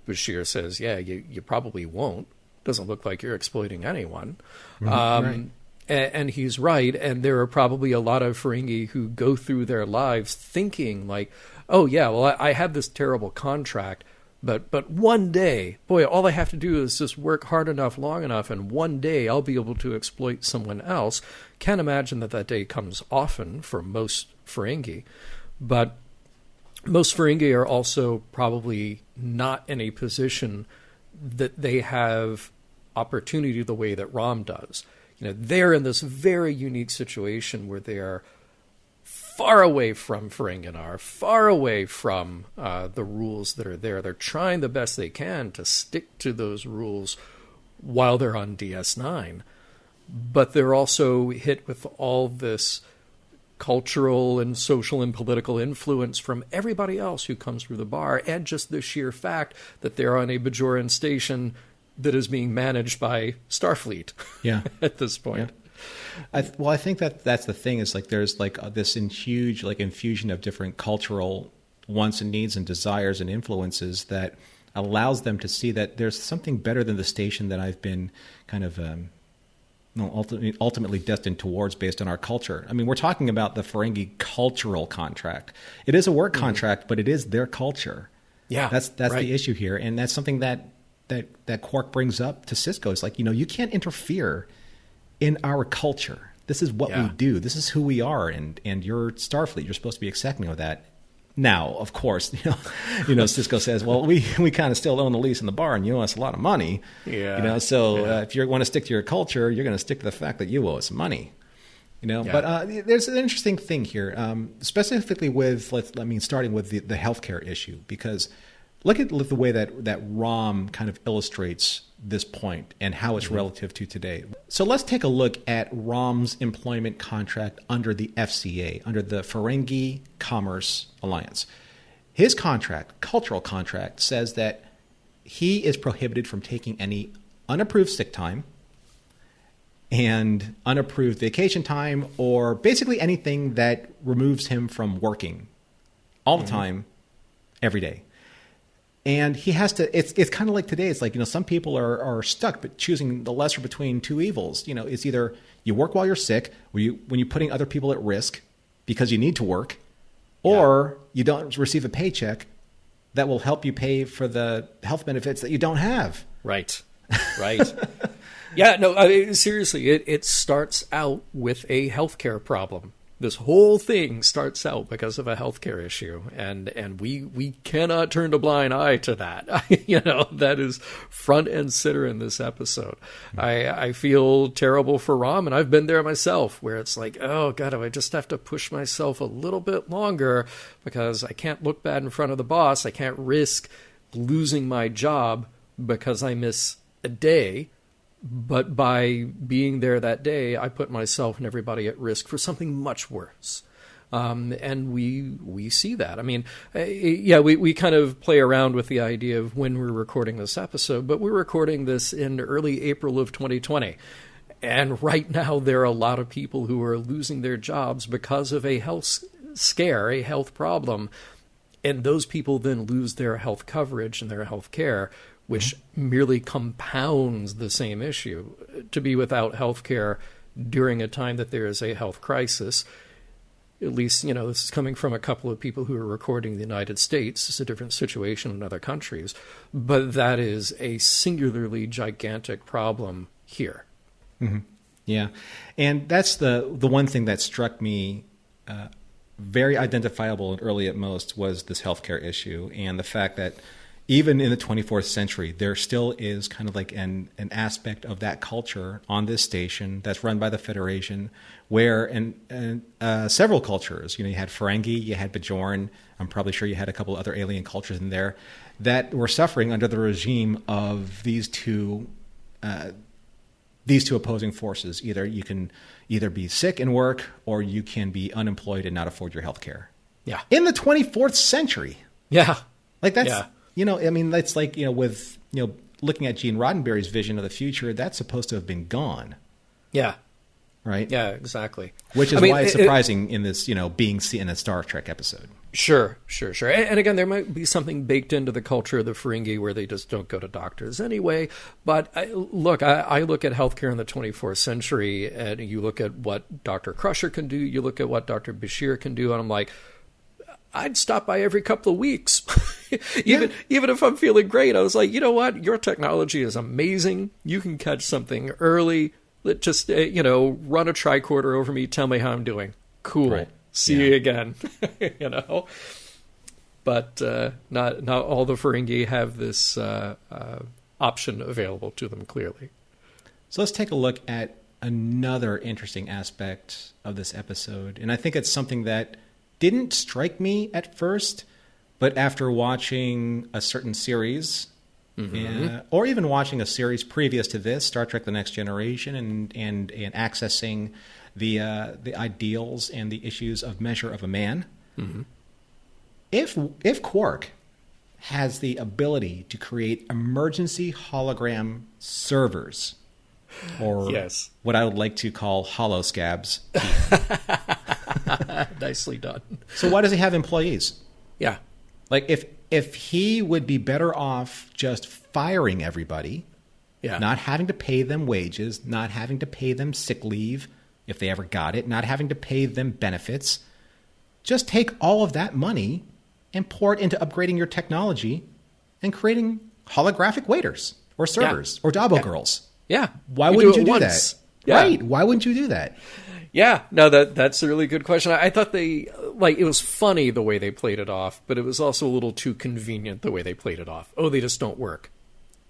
Bashir says, yeah, you probably won't. Doesn't look like you're exploiting anyone. Right. And he's right. And there are probably a lot of Ferengi who go through their lives thinking like, oh, yeah, well, I have this terrible contract, but one day, boy, all I have to do is just work hard enough, long enough, and one day I'll be able to exploit someone else. Can't imagine that day comes often for most Ferengi. But most Ferengi are also probably not in a position that they have opportunity the way that Rom does. They're in this very unique situation where they are far away from Ferenginar, far away from the rules that are there. They're trying the best they can to stick to those rules while they're on DS9. But they're also hit with all this cultural and social and political influence from everybody else who comes through the bar, and just the sheer fact that they're on a Bajoran station that is being managed by Starfleet. Yeah. At this point. Yeah. I think that's the thing, is like there's like this huge like infusion of different cultural wants and needs and desires and influences that allows them to see that there's something better than the station that I've been kind of ultimately destined towards based on our culture. I mean, we're talking about the Ferengi cultural contract. It is a work contract, but it is their culture. Yeah, that's right. The issue here, and that's something that Quark brings up to Sisko. It's like, you can't interfere in our culture. This is what we do. This is who we are, and you're Starfleet. You're supposed to be accepting of that. Now, of course, Sisko says, well, we kind of still own the lease in the bar, and you owe us a lot of money. Yeah. If you want to stick to your culture, you're going to stick to the fact that you owe us money. But there's an interesting thing here, specifically with, starting with the healthcare issue, because look at the way that Rom kind of illustrates this point and how it's relative to today. So let's take a look at Rom's employment contract under the FCA, under the Ferengi Commerce Alliance. His contract, cultural contract, says that he is prohibited from taking any unapproved sick time and unapproved vacation time, or basically anything that removes him from working all the time, every day. And he has to, it's kind of like today. It's like, some people are stuck, but choosing the lesser between two evils. It's either you work while you're sick, when you're putting other people at risk because you need to work, or you don't receive a paycheck that will help you pay for the health benefits that you don't have. Right. Yeah, no, I mean, seriously, it starts out with a healthcare problem. This whole thing starts out because of a healthcare issue, and we cannot turn a blind eye to that. That is front and center in this episode. I feel terrible for Rom, and I've been there myself, where it's like, oh God, I just have to push myself a little bit longer because I can't look bad in front of the boss. I can't risk losing my job because I miss a day. But by being there that day, I put myself and everybody at risk for something much worse. And we see that. I mean, we kind of play around with the idea of when we're recording this episode, but we're recording this in early April of 2020. And right now, there are a lot of people who are losing their jobs because of a health scare, a health problem. And those people then lose their health coverage and their health care, which merely compounds the same issue. To be without health care during a time that there is a health crisis, at least, this is coming from a couple of people who are recording in the United States. It's a different situation in other countries, but that is a singularly gigantic problem here. Mm-hmm. Yeah, and that's the one thing that struck me very identifiable and early at most was this healthcare issue, and the fact that even in the 24th century, there still is kind of like an aspect of that culture on this station that's run by the Federation, where and several cultures, you had Ferengi, you had Bajoran, I'm probably sure you had a couple other alien cultures in there that were suffering under the regime of these two these two opposing forces. Either you can either be sick and work, or you can be unemployed and not afford your health care. Yeah. In the 24th century. Yeah. Like that's, I mean, that's like, with, looking at Gene Roddenberry's vision of the future, that's supposed to have been gone. Yeah. Right? Yeah, exactly. Which is why it's surprising in this, being seen in a Star Trek episode. Sure. And again, there might be something baked into the culture of the Ferengi where they just don't go to doctors anyway. But I look at healthcare in the 24th century, and you look at what Dr. Crusher can do, you look at what Dr. Bashir can do, and I'm like, I'd stop by every couple of weeks. Even if I'm feeling great, I was like, you know what? Your technology is amazing. You can catch something early. Just, run a tricorder over me. Tell me how I'm doing. Cool. Right. See you again. But not all the Ferengi have this option available to them, clearly. So let's take a look at another interesting aspect of this episode. And I think it's something that didn't strike me at first, but after watching a certain series, or even watching a series previous to this, Star Trek: The Next Generation, and accessing the ideals and the issues of Measure of a Man. If Quark has the ability to create emergency hologram servers, or what I would like to call holoscabs. Nicely done. So why does he have employees? Yeah. Like if he would be better off just firing everybody, not having to pay them wages, not having to pay them sick leave if they ever got it, not having to pay them benefits, just take all of that money and pour it into upgrading your technology and creating holographic waiters or servers or Dabo girls. Yeah. Why wouldn't you do that? Yeah. Right. Why wouldn't you do that? Yeah, no, that's a really good question. I thought it was funny the way they played it off, but it was also a little too convenient the way they played it off. Oh, they just don't work.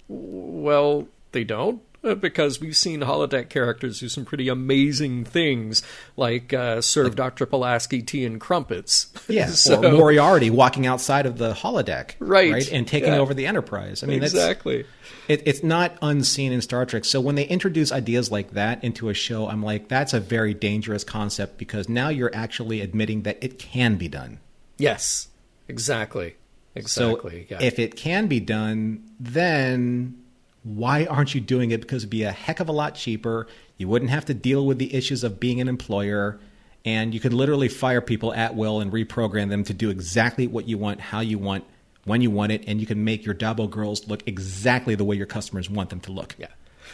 Well, they don't, because we've seen holodeck characters do some pretty amazing things, like serve Dr. Pulaski tea and crumpets. Yeah, or Moriarty walking outside of the holodeck, right? And taking over the Enterprise. I mean, exactly. It's not unseen in Star Trek. So when they introduce ideas like that into a show, I'm like, that's a very dangerous concept, because now you're actually admitting that it can be done. Yes, exactly. So if it can be done, then why aren't you doing it? Because it'd be a heck of a lot cheaper. You wouldn't have to deal with the issues of being an employer, and you could literally fire people at will and reprogram them to do exactly what you want, how you want, when you want it, and you can make your Dabo girls look exactly the way your customers want them to look. Yeah.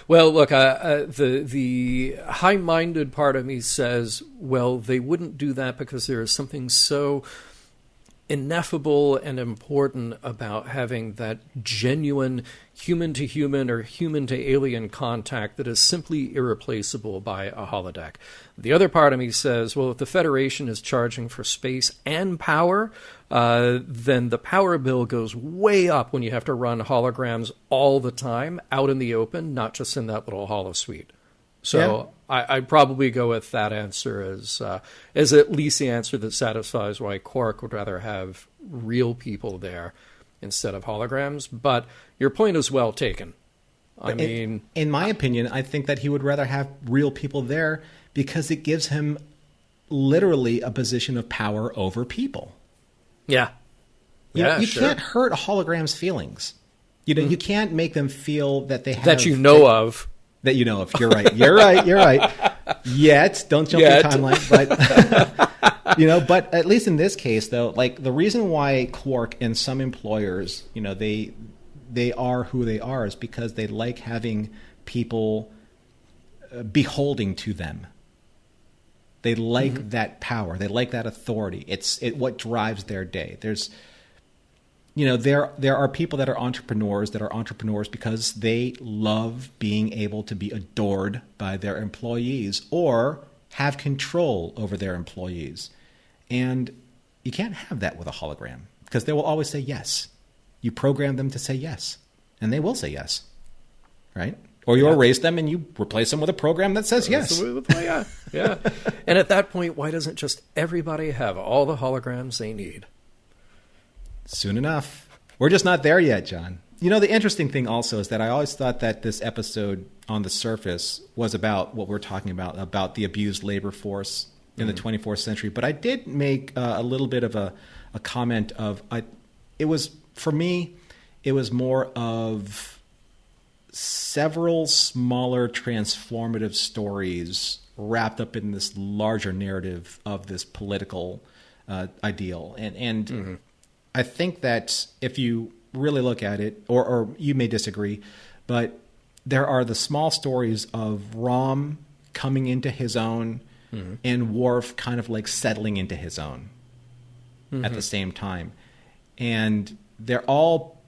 Well, look, the high-minded part of me says, well, they wouldn't do that because there is something so ineffable and important about having that genuine human-to-human or human-to-alien contact that is simply irreplaceable by a holodeck. The other part of me says, well, if the Federation is charging for space and power, then the power bill goes way up when you have to run holograms all the time out in the open, not just in that little holosuite. So I'd probably go with that answer as at least the answer that satisfies why Quark would rather have real people there instead of holograms. But your point is well taken. I mean, in my opinion, I think that he would rather have real people there because it gives him literally a position of power over people. Yeah. You can't hurt a hologram's feelings. You can't make them feel that they have... That you know of. That you know of. You're right. You're right. Yet. Don't jump the timeline. But, but at least in this case, though, like the reason why Quark and some employers, they are who they are is because they like having people beholding to them. They like that power. They like that authority. It's what drives their day. There are people that are entrepreneurs because they love being able to be adored by their employees or have control over their employees. And you can't have that with a hologram because they will always say yes. You program them to say yes, and they will say yes, right? Or you erase them and you replace them with a program that says yes. Yeah. And at that point, why doesn't just everybody have all the holograms they need? Soon enough. We're just not there yet, John. The interesting thing also is that I always thought that this episode on the surface was about what we're talking about the abused labor force in the 24th century. But I did make a little bit of a comment of, for me, it was more of several smaller transformative stories wrapped up in this larger narrative of this political ideal. And I think that if you really look at it, or you may disagree, but there are the small stories of Rom coming into his own and Worf kind of like settling into his own at the same time. And they're all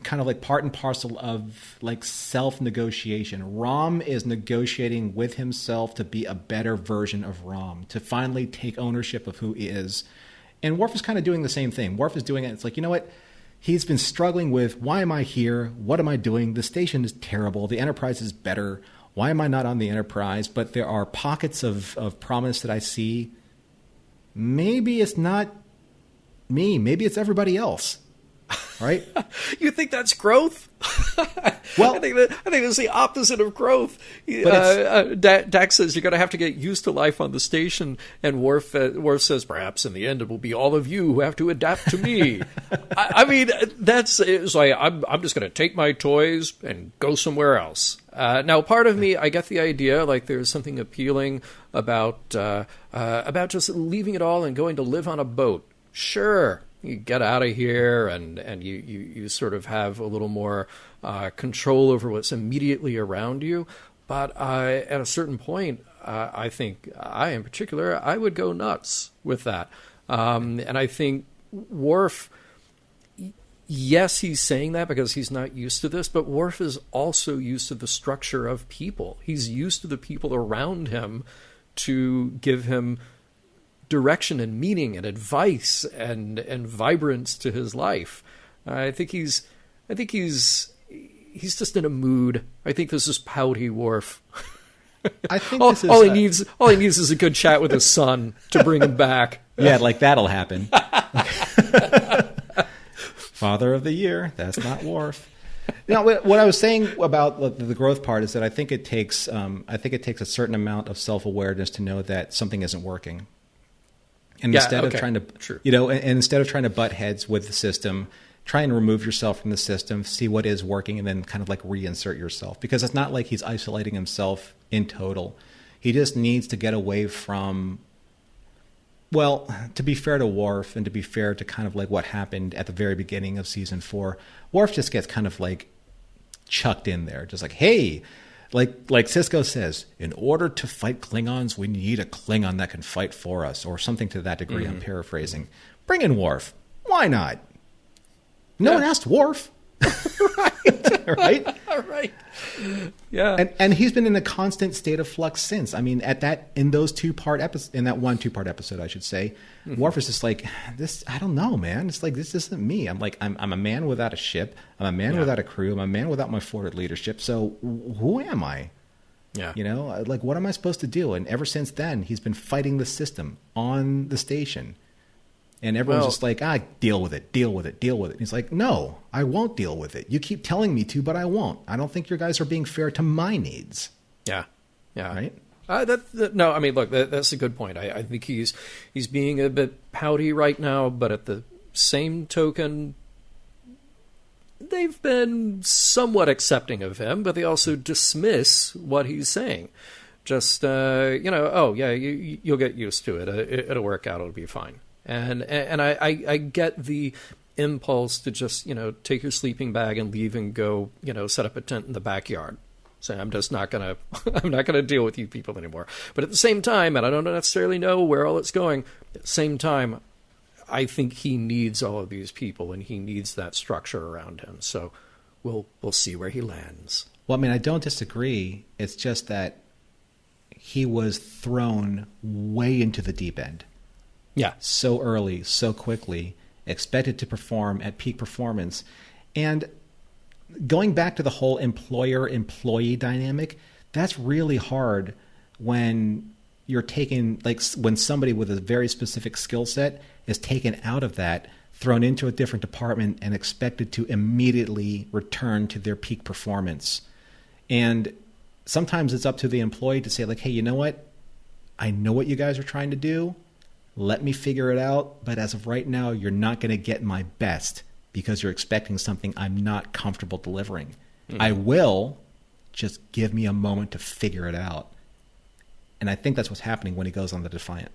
kind of like part and parcel of like self-negotiation. Rom is negotiating with himself to be a better version of Rom, to finally take ownership of who he is. And Worf is kind of doing the same thing. Worf is doing it. It's like, you know what? He's been struggling with, why am I here? What am I doing? The station is terrible. The Enterprise is better. Why am I not on the Enterprise? But there are pockets of promise that I see. Maybe it's not me. Maybe it's everybody else. Right? You think that's growth? Well, I think it's the opposite of growth. Dax says you're going to have to get used to life on the station, and Worf says perhaps in the end it will be all of you who have to adapt to me. I mean, it's like I'm just going to take my toys and go somewhere else. Now, part of me, I get the idea, like there's something appealing about just leaving it all and going to live on a boat. Sure. You get out of here and you sort of have a little more control over what's immediately around you. But at a certain point, I think in particular, I would go nuts with that. And I think Worf, yes, he's saying that because he's not used to this, but Worf is also used to the structure of people. He's used to the people around him to give him direction and meaning and advice and vibrance to his life. I think he's just in a mood. I think this is pouty Worf. I think all he needs is a good chat with his son to bring him back. Yeah, like that'll happen. Father of the Year. That's not Worf. What I was saying about the growth part is that I think it takes a certain amount of self-awareness to know that something isn't working. And instead of trying to, and instead of trying to butt heads with the system, try and remove yourself from the system, see what is working, and then kind of like reinsert yourself. Because it's not like he's isolating himself in total. He just needs to get away from, well, to be fair to Worf and to be fair to kind of like what happened at the very beginning of season 4, Worf just gets kind of like chucked in there. Just like, hey, like Cisco says, in order to fight Klingons, we need a Klingon that can fight for us, or something to that degree. I'm paraphrasing. Bring in Worf. Why not? No one asked Worf. Right? Right. Yeah. And he's been in a constant state of flux since. I mean, in that 2-part episode, I should say, Worf is just like, this, I don't know, man. It's like, this isn't me. I'm like, I'm a man without a ship. I'm a man without a crew. I'm a man without my forward leadership. So who am I? Yeah. Like, what am I supposed to do? And ever since then, he's been fighting the system on the station. And everyone's just like, deal with it. And he's like, no, I won't deal with it. You keep telling me to, but I won't. I don't think your guys are being fair to my needs. Yeah. Yeah. Right? No, I mean, look, that's a good point. I think he's being a bit pouty right now, but at the same token, they've been somewhat accepting of him, but they also dismiss what he's saying. Just, you'll get used to it. It'll work out. It'll be fine. And I get the impulse to just, take your sleeping bag and leave and go, set up a tent in the backyard. Say, I'm not gonna deal with you people anymore. But at the same time, and I don't necessarily know where all it's going, at the same time, I think he needs all of these people and he needs that structure around him. So we'll see where he lands. Well, I mean, I don't disagree. It's just that he was thrown way into the deep end. Yeah. So early, so quickly, expected to perform at peak performance. And going back to the whole employer-employee dynamic, that's really hard when you're taking, like when somebody with a very specific skill set is taken out of that, thrown into a different department, and expected to immediately return to their peak performance. And sometimes it's up to the employee to say, like, hey, you know what? I know what you guys are trying to do. Let me figure it out. But as of right now, you're not going to get my best because you're expecting something I'm not comfortable delivering. I will, just give me a moment to figure it out. And I think that's what's happening when he goes on the Defiant.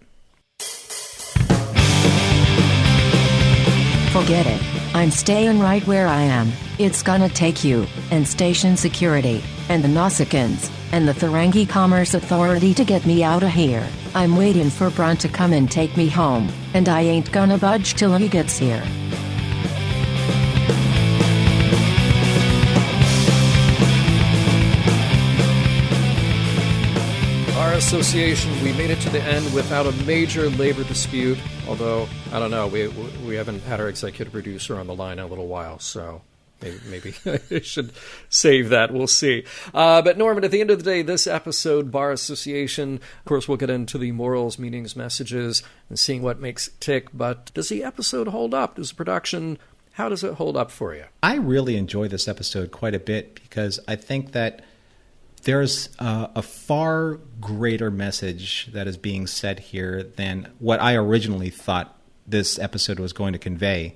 Forget it. I'm staying right where I am. It's gonna take you, and station security, and the Nausicaans, and the Ferengi Commerce Authority to get me out of here. I'm waiting for Brunt to come and take me home, and I ain't gonna budge till he gets here. Our association, we made it to the end without a major labor dispute, although, I don't know, we haven't had our executive producer on the line in a little while, so maybe I should save that. We'll see. But Norman, at the end of the day, this episode, Bar Association, of course, we'll get into the morals, meanings, messages, and seeing what makes it tick, but does the episode hold up? Does the production, how does it hold up for you? I really enjoy this episode quite a bit because I think that there's a far greater message that is being said here than what I originally thought this episode was going to convey.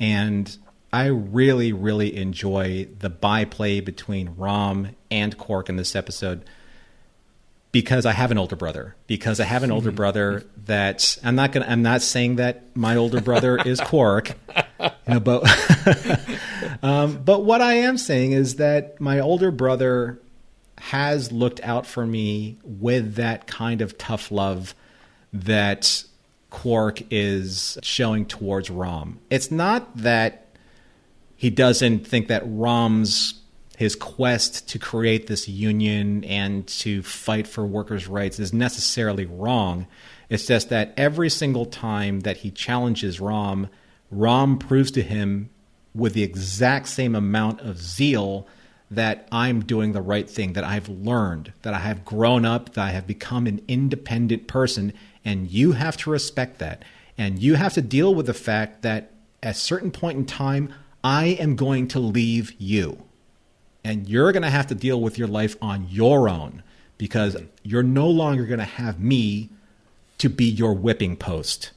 And I really, really enjoy the byplay between Rom and Quark in this episode because I have an older brother. Because I have an older brother that I'm not saying that my older brother is Quark, but but what I am saying is that my older brother has looked out for me with that kind of tough love that Quark is showing towards Rom. It's not that he doesn't think that his quest to create this union and to fight for workers' rights is necessarily wrong. It's just that every single time that he challenges Rom proves to him with the exact same amount of zeal that I'm doing the right thing, that I've learned, that I have grown up, that I have become an independent person, and you have to respect that. And you have to deal with the fact that at a certain point in time, I am going to leave you. And you're going to have to deal with your life on your own because you're no longer going to have me to be your whipping post.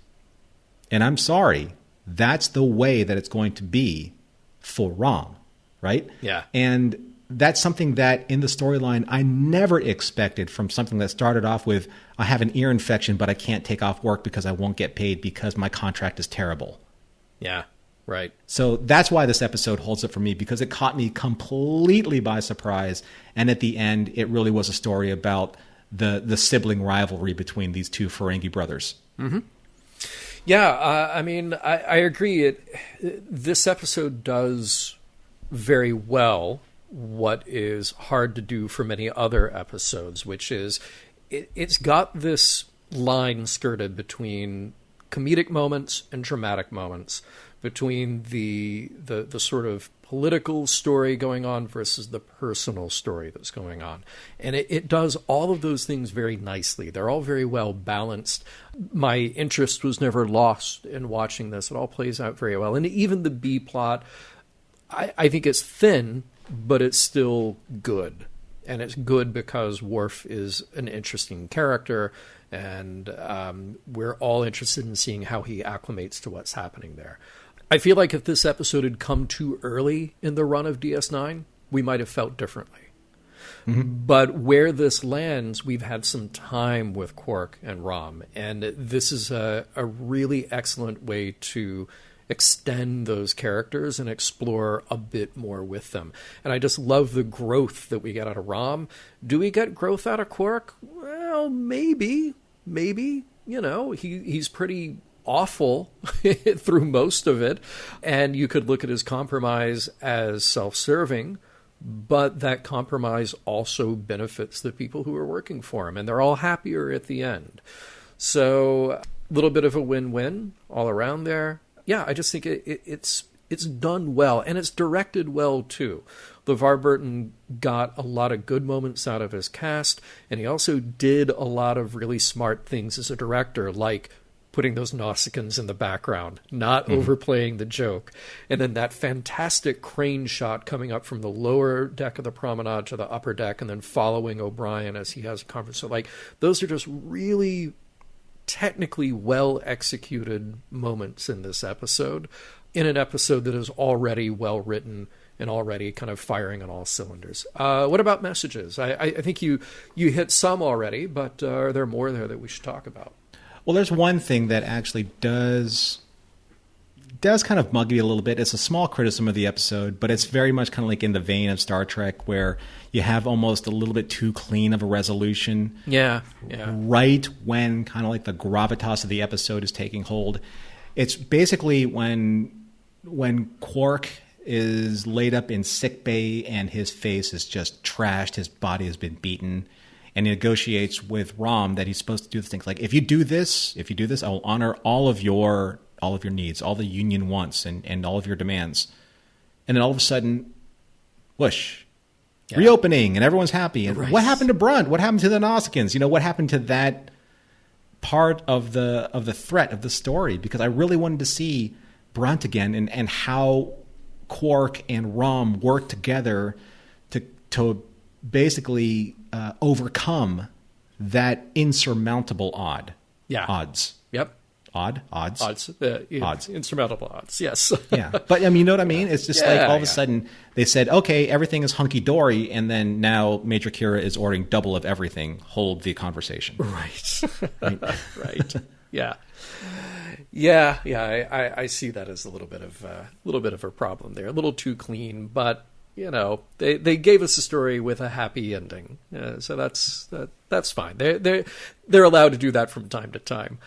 And I'm sorry, that's the way that it's going to be for Rom. Right? Yeah. And that's something that in the storyline I never expected from something that started off with, I have an ear infection, but I can't take off work because I won't get paid because my contract is terrible. Yeah, right. So that's why this episode holds up for me, because it caught me completely by surprise. And at the end, it really was a story about the sibling rivalry between these two Ferengi brothers. Mm-hmm. Yeah, I mean, I agree. This episode does very well what is hard to do for many other episodes, which is it's got this line skirted between comedic moments and dramatic moments, between the sort of political story going on versus the personal story that's going on. And it does all of those things very nicely. They're all very well balanced. My interest was never lost in watching this. It all plays out very well. And even the B plot, I think it's thin, but it's still good. And it's good because Worf is an interesting character, and we're all interested in seeing how he acclimates to what's happening there. I feel like if this episode had come too early in the run of DS9, we might have felt differently. Mm-hmm. But where this lands, we've had some time with Quark and Rom, and this is a really excellent way to extend those characters and explore a bit more with them. And I just love the growth that we get out of Rom. Do we get growth out of Quark? Well, maybe. You know, he's pretty awful through most of it. And you could look at his compromise as self-serving, but that compromise also benefits the people who are working for him, and they're all happier at the end. So a little bit of a win-win all around there. Yeah, I just think it's done well, and it's directed well, too. LeVar Burton got a lot of good moments out of his cast, and he also did a lot of really smart things as a director, like putting those Nausicaans in the background, not overplaying the joke. And then that fantastic crane shot coming up from the lower deck of the promenade to the upper deck and then following O'Brien as he has a conversation. So, like, those are just really technically well executed moments in this episode, in an episode that is already well written and already kind of firing on all cylinders. What about messages? I think you hit some already, but are there more there that we should talk about? Well, there's one thing that actually does kind of mug me a little bit. It's a small criticism of the episode, but it's very much kind of like in the vein of Star Trek, where you have almost a little bit too clean of a resolution. Yeah. Right when kind of like the gravitas of the episode is taking hold. It's basically when Quark is laid up in sickbay and his face is just trashed, his body has been beaten, and he negotiates with Rom that he's supposed to do things like, if you do this, I will honor all of your needs, all the Union wants, and all of your demands. And then all of a sudden, whoosh, reopening, and everyone's happy. And what happened to Brunt? What happened to the Nausicaans? What happened to that part of the threat of the story? Because I really wanted to see Brunt again, and how Quark and Rom work together to basically overcome that insurmountable odds. Yep. Odds. Odds. Insurmountable odds. Yes. Yeah. But you know what I mean? It's just like all of a sudden they said, okay, everything is hunky dory. And then now Major Kira is ordering double of everything. Hold the conversation. Right. Right. Yeah. Yeah. I see that as a little bit of a problem there. A little too clean, but they gave us a story with a happy ending. So that's fine. They're allowed to do that from time to time.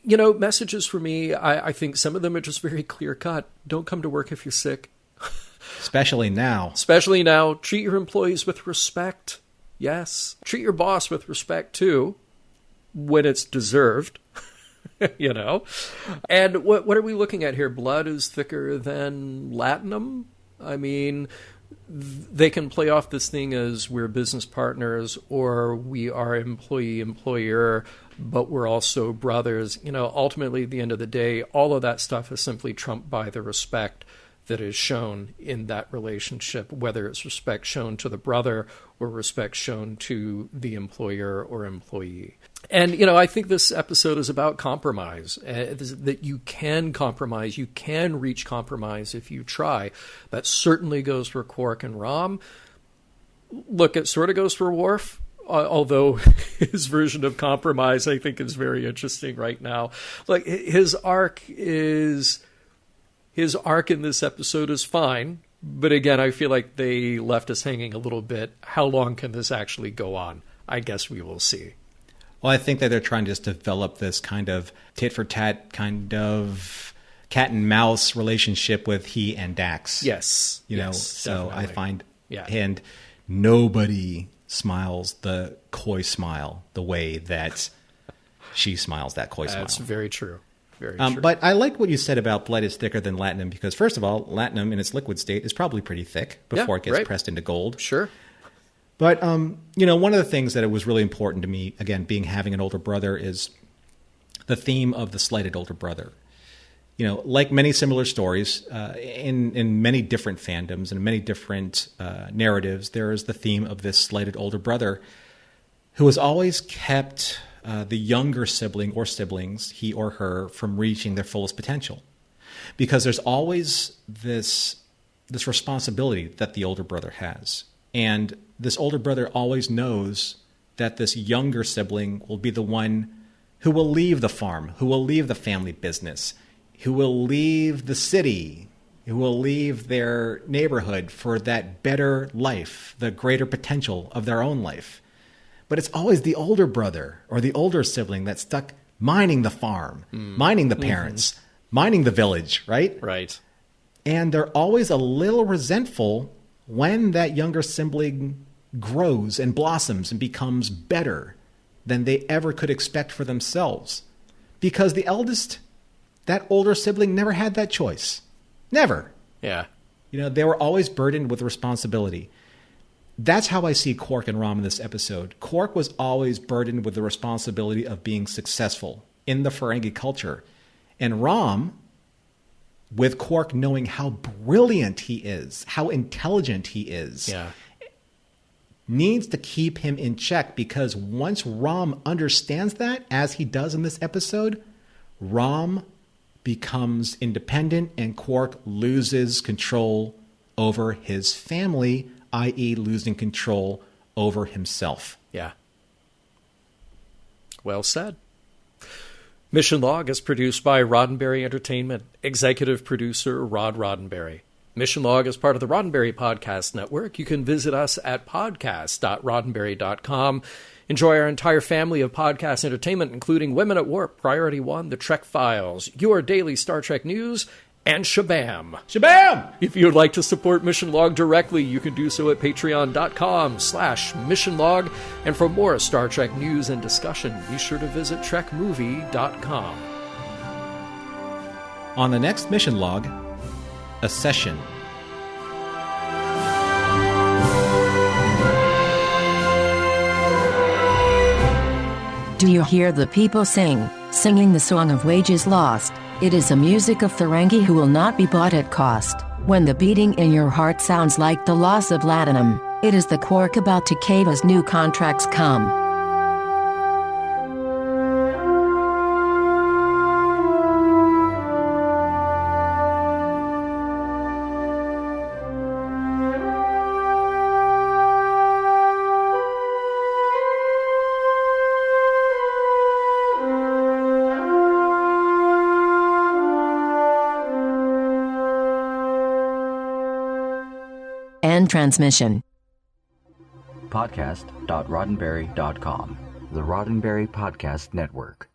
Messages for me, I think some of them are just very clear cut. Don't come to work if you're sick. Especially now. Treat your employees with respect. Yes. Treat your boss with respect, too, when it's deserved. And what are we looking at here? Blood is thicker than latinum? I mean, they can play off this thing as we're business partners or we are employee-employer, but we're also brothers. Ultimately, at the end of the day, all of that stuff is simply trumped by the respect that is shown in that relationship, whether it's respect shown to the brother or respect shown to the employer or employee. And, I think this episode is about compromise, that you can compromise, you can reach compromise if you try. That certainly goes for Quark and Rom. Look, it sort of goes for Worf, although his version of compromise, I think, is very interesting right now. Like, his arc in this episode is fine, but again, I feel like they left us hanging a little bit. How long can this actually go on? I guess we will see. Well, I think that they're trying to just develop this kind of tit-for-tat kind of cat and mouse relationship with he and Dax. Yes. So definitely. I find, and nobody smiles the coy smile the way that she smiles that coy smile. That's very true. Very true. But I like what you said about blood is thicker than latinum because, first of all, latinum in its liquid state is probably pretty thick before it gets pressed into gold. Sure. But, one of the things that it was really important to me, again, having an older brother, is the theme of the slighted older brother. Like many similar stories, in many different fandoms and many different narratives, there is the theme of this slighted older brother who has always kept the younger sibling or siblings, he or her, from reaching their fullest potential. Because there's always this responsibility that the older brother has. And this older brother always knows that this younger sibling will be the one who will leave the farm, who will leave the family business, who will leave the city, who will leave their neighborhood for that better life, the greater potential of their own life. But it's always the older brother or the older sibling that's stuck minding the farm, minding the parents, minding the village, right? Right. And they're always a little resentful when that younger sibling grows and blossoms and becomes better than they ever could expect for themselves. Because the eldest, that older sibling, never had that choice. Never. Yeah. They were always burdened with responsibility. That's how I see Quark and Rom in this episode. Quark was always burdened with the responsibility of being successful in the Ferengi culture. And Rom, with Quark knowing how brilliant he is, how intelligent he is, needs to keep him in check, because once Rom understands that, as he does in this episode, Rom becomes independent and Quark loses control over his family, i.e. losing control over himself. Yeah. Well said. Mission Log is produced by Roddenberry Entertainment. Executive producer Rod Roddenberry. Mission Log is part of the Roddenberry Podcast Network. You can visit us at podcast.roddenberry.com. Enjoy our entire family of podcast entertainment, including Women at Warp, Priority One, The Trek Files, Your Daily Star Trek News, and Shabam. Shabam! If you would like to support Mission Log directly, you can do so at patreon.com/missionlog. And for more Star Trek news and discussion, be sure to visit trekmovie.com. On the next Mission Log, a session. Do you hear the people singing the song of wages lost? It is the music of Ferengi who will not be bought at cost. When the beating in your heart sounds like the loss of latinum, it is the Quark about to cave as new contracts come. End transmission. Podcast.roddenberry.com, the Roddenberry Podcast Network.